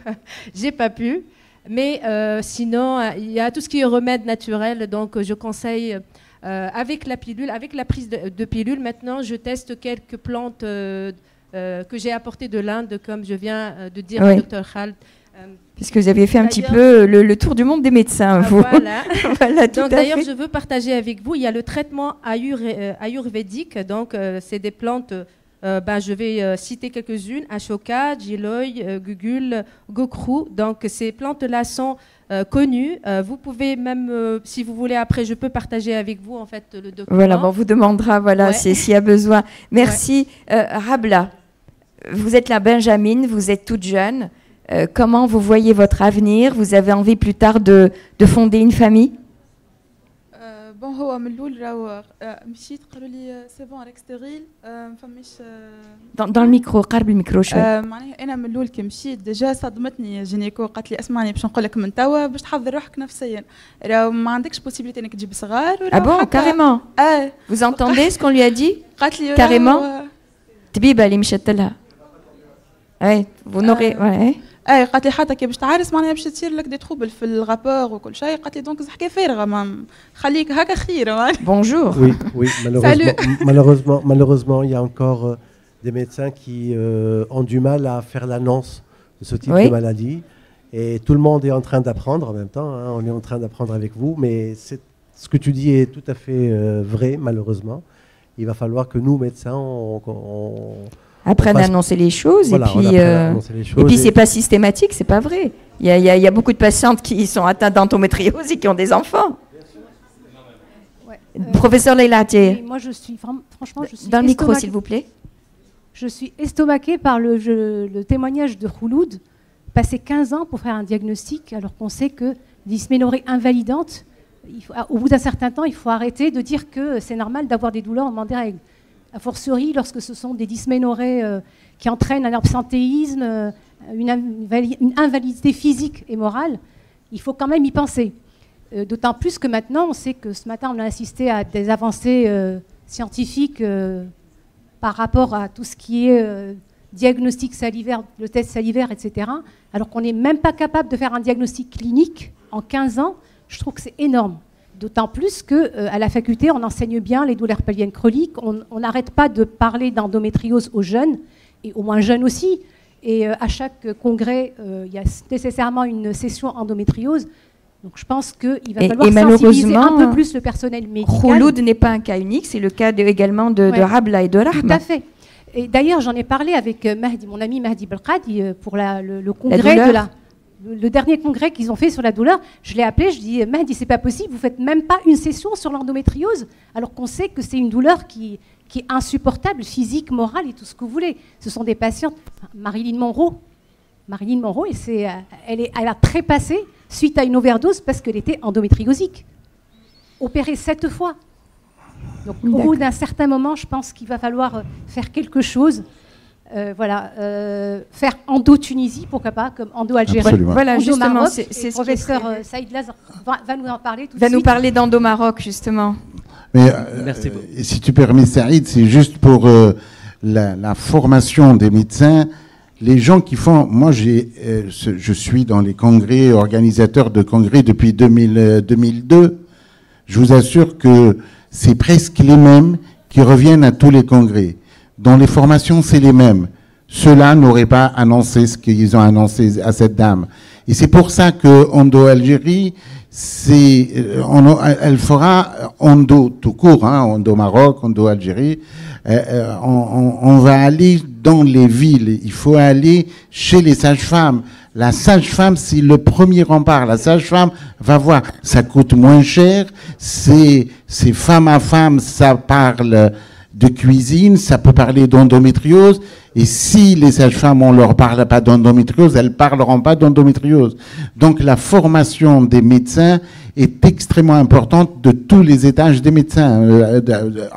j'ai pas pu. Mais sinon, il y a tout ce qui est remède naturel, donc je conseille avec la pilule, avec la prise de pilule. Maintenant, je teste quelques plantes que j'ai apportées de l'Inde, comme je viens de dire au Dr Khald. Puisque vous avez fait un petit peu le tour du monde des médecins, vous. Voilà. Voilà, tout donc à d'ailleurs, fait. je veux partager avec vous, il y a le traitement ayurvédique, donc c'est des plantes, je vais citer quelques-unes, Ashoka, Giloy, Gugul, Gokru. Donc ces plantes-là sont connues. Vous pouvez même, si vous voulez, après, je peux partager avec vous en fait le document. Voilà, bon, on vous demandera, voilà, s'il y a besoin. Merci. Rabla, vous êtes la Benjamin, vous êtes toute jeune. Comment vous voyez votre avenir? Vous avez envie plus tard de fonder une famille? بون هو من الاول راهو مشيت قالوا لي سي بون راك ستيريل ما فماش dans le micro قرب الميكرو شوي. معناها انا من الاول كي مشيت ديجا صدمتني جينيكو قالت لي اسمعني باش نقول لك من توا باش تحضر روحك نفسيا راهو ما عندكش بوسيبيليتي انك تجيب صغار. Ah bon, carrément. Vous entendez ce qu'on lui a dit? قالت لي carrément. طبيبه اللي مشات لها. اي vous n'aurez قالت لي حتى كي باش تعرس معناها باش تصير لك دي تروبل في الرابور وكل شيء. قالت لي دونك حكايه فارغه ما خليك هكا خير. Bonjour. Oui, malheureusement, il y a encore des médecins qui ont du mal à faire l'annonce de ce type de maladie. Et tout le monde est en train d'apprendre en même temps. Hein, on est en train d'apprendre avec vous. Mais ce que tu dis est tout à fait vrai, malheureusement. Il va falloir que nous, médecins, apprennent à annoncer les choses, voilà, et puis c'est pas systématique, c'est pas vrai. Il y a beaucoup de patientes qui sont atteintes d'endométriose et qui ont des enfants. Professeur Leila Attieh. Moi, je suis franchement, je suis dans le micro, s'il vous plaît. Je suis estomaquée par le témoignage de Khouloud. Passer 15 ans pour faire un diagnostic, alors qu'on sait que dysménorrhée invalidante, au bout d'un certain temps, il faut arrêter de dire que c'est normal d'avoir des douleurs au moment des règles. A fortiori, lorsque ce sont des dysménorrhées qui entraînent un absentéisme, une invalidité physique et morale, il faut quand même y penser. D'autant plus que maintenant, on sait que ce matin, on a assisté à des avancées scientifiques par rapport à tout ce qui est diagnostic salivaire, le test salivaire, etc. Alors qu'on n'est même pas capable de faire un diagnostic clinique en 15 ans, je trouve que c'est énorme. D'autant plus qu'à la faculté, on enseigne bien les douleurs pelviennes chroniques. On n'arrête pas de parler d'endométriose aux jeunes, et aux moins jeunes aussi. Et à chaque congrès, il y a nécessairement une session endométriose. Donc je pense qu'il va falloir sensibiliser un peu plus le personnel médical. Khouloud n'est pas un cas unique, c'est le cas également de Rabla et de Rahma. Tout à fait. Et d'ailleurs, j'en ai parlé avec Mahdi, mon ami Mahdi Belkadi, pour le congrès le dernier congrès qu'ils ont fait sur la douleur. Je l'ai appelé, je dis Mahdi, c'est pas possible, vous faites même pas une session sur l'endométriose, alors qu'on sait que c'est une douleur qui est insupportable, physique, morale et tout ce que vous voulez. Ce sont des patientes. Marilyn Monroe, elle a trépassé suite à une overdose parce qu'elle était endométriosique. Opérée 7 fois. Donc au bout d'un certain moment, je pense qu'il va falloir faire quelque chose. Faire endo-Tunisie, pourquoi pas, comme endo-Algérie. Voilà, justement, c'est le professeur Saïd Laz va nous en parler tout de suite. Va nous parler d'endo-Maroc, justement. Mais si tu permets, Saïd, c'est juste pour la formation des médecins. Les gens qui font... Moi, je suis dans les congrès, organisateur de congrès depuis 2002. Je vous assure que c'est presque les mêmes qui reviennent à tous les congrès. Dans les formations, c'est les mêmes. Ceux-là n'auraient pas annoncé ce qu'ils ont annoncé à cette dame. Et c'est pour ça que Endo Algérie, elle fera Endo tout court, hein, Endo Maroc, Endo Algérie. On va aller dans les villes. Il faut aller chez les sages-femmes. La sage-femme, c'est le premier rempart. La sage-femme va voir. Ça coûte moins cher. C'est femme à femme, ça parle de cuisine, ça peut parler d'endométriose. Et si les sages-femmes, on leur parle pas d'endométriose, elles parleront pas d'endométriose. Donc la formation des médecins est extrêmement importante de tous les étages des médecins.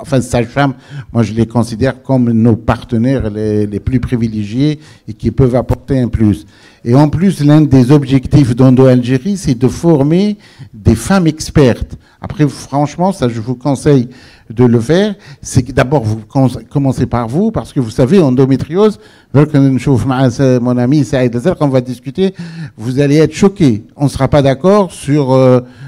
Enfin, sages-femmes, moi je les considère comme nos partenaires les plus privilégiés et qui peuvent apporter un plus. Et en plus, l'un des objectifs d'Endo-Algérie, c'est de former des femmes expertes. Après, franchement, ça je vous conseille de le faire. C'est que d'abord, vous commencez par vous, parce que vous savez, endométriose, mon ami Saïd Lazer, quand on va discuter, vous allez être choqués. On ne sera pas d'accord sur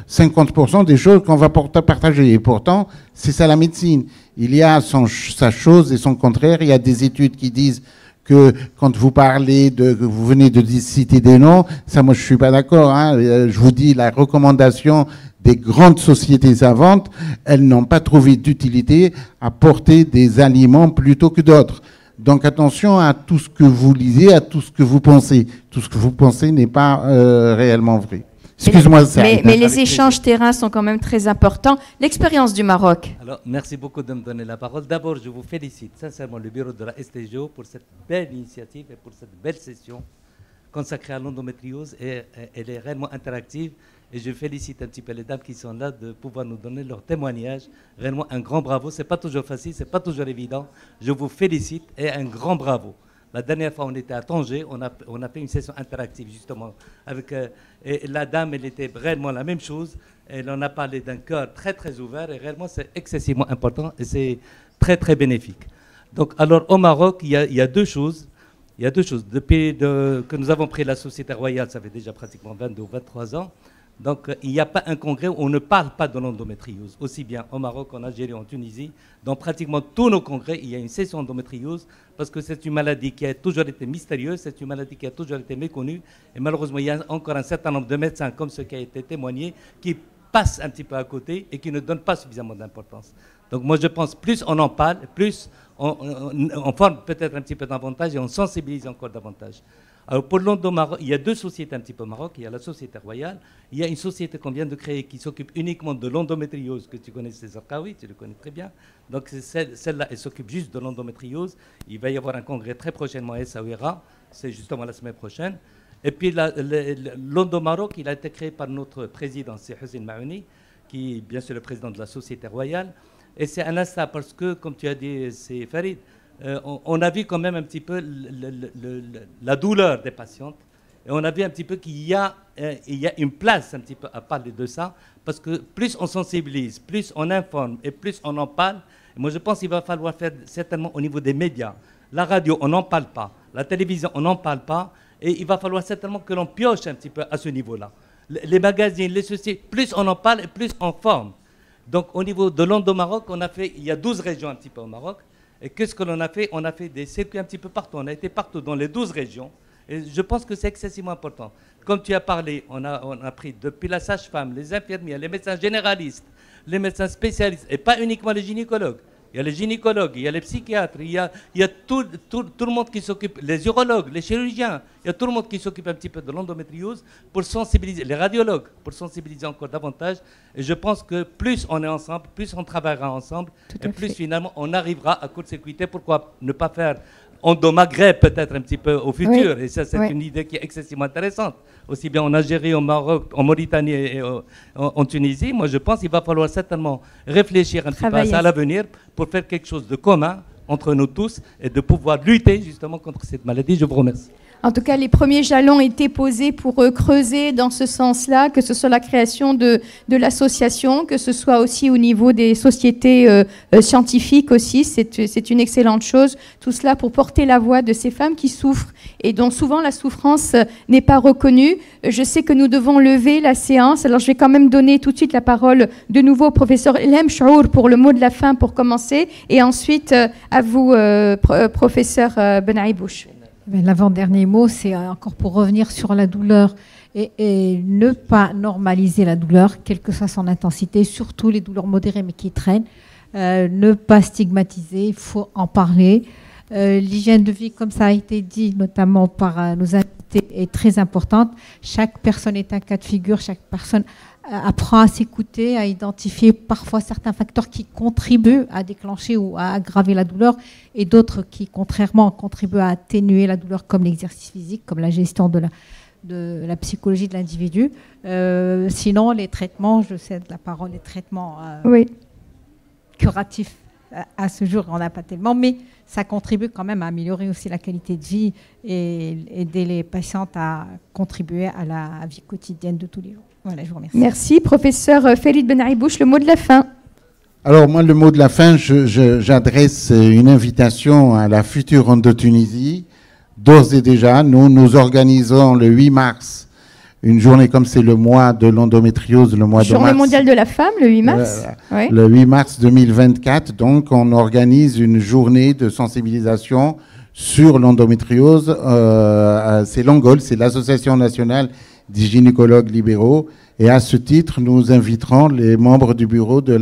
50% des choses qu'on va partager. Et pourtant, c'est ça la médecine. Il y a sa chose et son contraire. Il y a des études qui disent que quand vous parlez vous venez de citer des noms, ça moi je suis pas d'accord, hein. Je vous dis la recommandation des grandes sociétés savantes, elles n'ont pas trouvé d'utilité à porter des aliments plutôt que d'autres. Donc attention à tout ce que vous lisez, à tout ce que vous pensez. Tout ce que vous pensez n'est pas réellement vrai. Excuse-moi, mais les échanges terrain sont quand même très importants. L'expérience du Maroc. Alors, merci beaucoup de me donner la parole. D'abord, je vous félicite sincèrement le bureau de la STGO pour cette belle initiative et pour cette belle session consacrée à l'endométriose. Et elle est réellement interactive. Et je félicite un petit peu les dames qui sont là de pouvoir nous donner leur témoignage. Réellement un grand bravo. C'est pas toujours facile, c'est pas toujours évident. Je vous félicite et un grand bravo. La dernière fois, on était à Tanger, on a fait une session interactive justement avec et la dame, elle était réellement la même chose. Elle en a parlé d'un cœur très très ouvert et réellement c'est excessivement important et c'est très très bénéfique. Donc alors au Maroc, il y a deux choses. Il y a deux choses. Depuis que nous avons pris la Société Royale, ça fait déjà pratiquement 22 ou 23 ans. Donc, il n'y a pas un congrès où on ne parle pas de l'endométriose. Aussi bien au Maroc, en Algérie, en Tunisie. Dans pratiquement tous nos congrès, il y a une session d'endométriose parce que c'est une maladie qui a toujours été mystérieuse, c'est une maladie qui a toujours été méconnue. Et malheureusement, il y a encore un certain nombre de médecins, comme ceux qui a été témoignés, qui passent un petit peu à côté et qui ne donnent pas suffisamment d'importance. Donc, moi, je pense plus on en parle, plus on forme peut-être un petit peu davantage et on sensibilise encore davantage. Alors pour l'endomaroc, il y a deux sociétés un petit peu au Maroc. Il y a la Société Royale. Il y a une société qu'on vient de créer qui s'occupe uniquement de l'endométriose, que tu connais, c'est Zarqawi, tu le connais très bien. Donc celle-là, elle s'occupe juste de l'endométriose. Il va y avoir un congrès très prochainement à Essaouira. C'est justement la semaine prochaine. Et puis l'endomaroc, il a été créé par notre président, c'est Hussein Mahouni, qui est bien sûr le président de la Société Royale. Et c'est un instant parce que, comme tu as dit, c'est Farid, on a vu quand même un petit peu la douleur des patientes. Et on a vu un petit peu qu'il y a une place un petit peu à parler de ça, parce que plus on sensibilise, plus on informe et plus on en parle. Moi, je pense qu'il va falloir faire certainement au niveau des médias. La radio, on n'en parle pas. La télévision, on n'en parle pas. Et il va falloir certainement que l'on pioche un petit peu à ce niveau-là. Les magazines, les sociétés, plus on en parle et plus on forme. Donc, au niveau de l'Endomaroc, il y a 12 régions un petit peu au Maroc. Et qu'est-ce que l'on a fait? On a fait des circuits un petit peu partout. On a été partout dans les 12 régions. Et je pense que c'est excessivement important. Comme tu as parlé, on a pris depuis la sage-femme, les infirmières, les médecins généralistes, les médecins spécialistes, et pas uniquement les gynécologues. Il y a les gynécologues, il y a les psychiatres, il y a tout le monde qui s'occupe, les urologues, les chirurgiens, il y a tout le monde qui s'occupe un petit peu de l'endométriose pour sensibiliser, les radiologues, pour sensibiliser encore davantage. Et je pense que plus on est ensemble, plus on travaillera ensemble, et plus finalement on arrivera à court-circuiter. Pourquoi ne pas faire Endo-Maghreb peut-être un petit peu au futur? Oui. Et ça, c'est une idée qui est excessivement intéressante. Aussi bien en Algérie, au Maroc, en Mauritanie et en Tunisie. Moi, je pense qu'il va falloir certainement réfléchir un petit peu à ça à l'avenir pour faire quelque chose de commun entre nous tous et de pouvoir lutter justement contre cette maladie. Je vous remercie. En tout cas, les premiers jalons étaient posés pour creuser dans ce sens-là, que ce soit la création de l'association, que ce soit aussi au niveau des sociétés scientifiques aussi. C'est une excellente chose. Tout cela pour porter la voix de ces femmes qui souffrent et dont souvent la souffrance n'est pas reconnue. Je sais que nous devons lever la séance. Alors, je vais quand même donner tout de suite la parole de nouveau au professeur Ilham Chaour pour le mot de la fin pour commencer. Et ensuite, à vous, professeur Ben Aibouch. L'avant-dernier mot, c'est encore pour revenir sur la douleur et ne pas normaliser la douleur, quelle que soit son intensité, surtout les douleurs modérées mais qui traînent. Ne pas stigmatiser, il faut en parler. L'hygiène de vie, comme ça a été dit notamment par nos invités, est très importante. Chaque personne est un cas de figure, chaque personne apprend à s'écouter, à identifier parfois certains facteurs qui contribuent à déclencher ou à aggraver la douleur et d'autres qui, contrairement, contribuent à atténuer la douleur, comme l'exercice physique, comme la gestion de la psychologie de l'individu. Sinon, les traitements, je cède la parole, les traitements curatifs, à ce jour, on n'a pas tellement, mais ça contribue quand même à améliorer aussi la qualité de vie et aider les patientes à contribuer à la vie quotidienne de tous les jours. Voilà, je vous remercie. Merci. Professeur Farid Benaibouche, le mot de la fin. Alors moi, le mot de la fin, j'adresse une invitation à la future Endo-Tunisie. D'ores et déjà, nous organisons le 8 mars, une journée comme c'est le mois de l'endométriose, le mois de mars. Journée mondiale de la femme, le 8 mars. Oui. Le 8 mars 2024, donc on organise une journée de sensibilisation sur l'endométriose. C'est l'ANGOL, c'est l'Association nationale des gynécologues libéraux. Et à ce titre, nous inviterons les membres du bureau de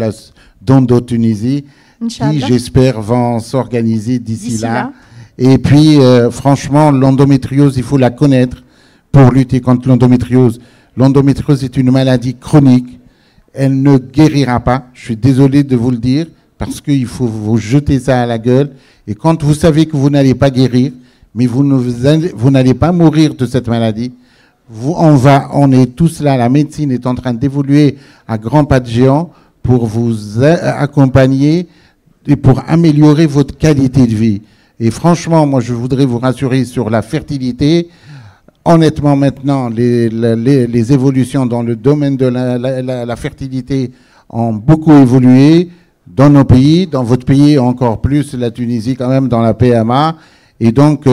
d'Endo-Tunisie qui, j'espère, vont s'organiser d'ici là. Et puis, franchement, l'endométriose, il faut la connaître pour lutter contre l'endométriose. L'endométriose est une maladie chronique. Elle ne guérira pas. Je suis désolé de vous le dire, parce qu'il faut vous jeter ça à la gueule. Et quand vous savez que vous n'allez pas guérir, mais vous n'allez pas mourir de cette maladie, on est tous là, la médecine est en train d'évoluer à grands pas de géant pour vous accompagner et pour améliorer votre qualité de vie. Et franchement, moi, je voudrais vous rassurer sur la fertilité. Honnêtement, maintenant, les évolutions dans le domaine de la fertilité ont beaucoup évolué dans nos pays, dans votre pays encore plus, la Tunisie quand même, dans la PMA. Et donc,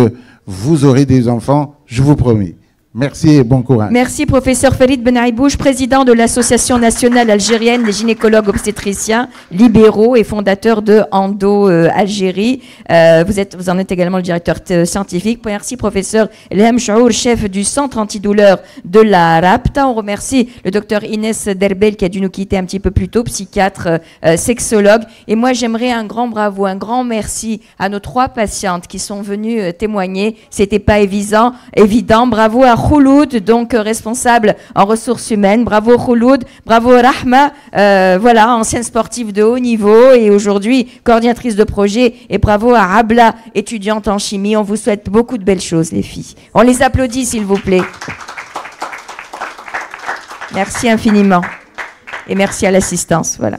vous aurez des enfants, je vous promets. Merci et bon courage. Merci, professeur Farid Benaibouche, président de l'Association nationale algérienne des gynécologues obstétriciens libéraux et fondateur de Endo Algérie. Vous en êtes également le directeur scientifique. Merci, professeur Elham Chaour, chef du centre antidouleur de la RAPTA. On remercie le docteur Inès Derbel qui a dû nous quitter un petit peu plus tôt, psychiatre, sexologue. Et moi, j'aimerais un grand bravo, un grand merci à nos 3 patientes qui sont venues témoigner. C'était pas évident. Bravo à Khouloud, donc responsable en ressources humaines. Bravo Khouloud, bravo Rahma, voilà, ancienne sportive de haut niveau et aujourd'hui coordinatrice de projet. Et bravo à Abla, étudiante en chimie. On vous souhaite beaucoup de belles choses, les filles. On les applaudit, s'il vous plaît. Merci infiniment. Et merci à l'assistance. Voilà.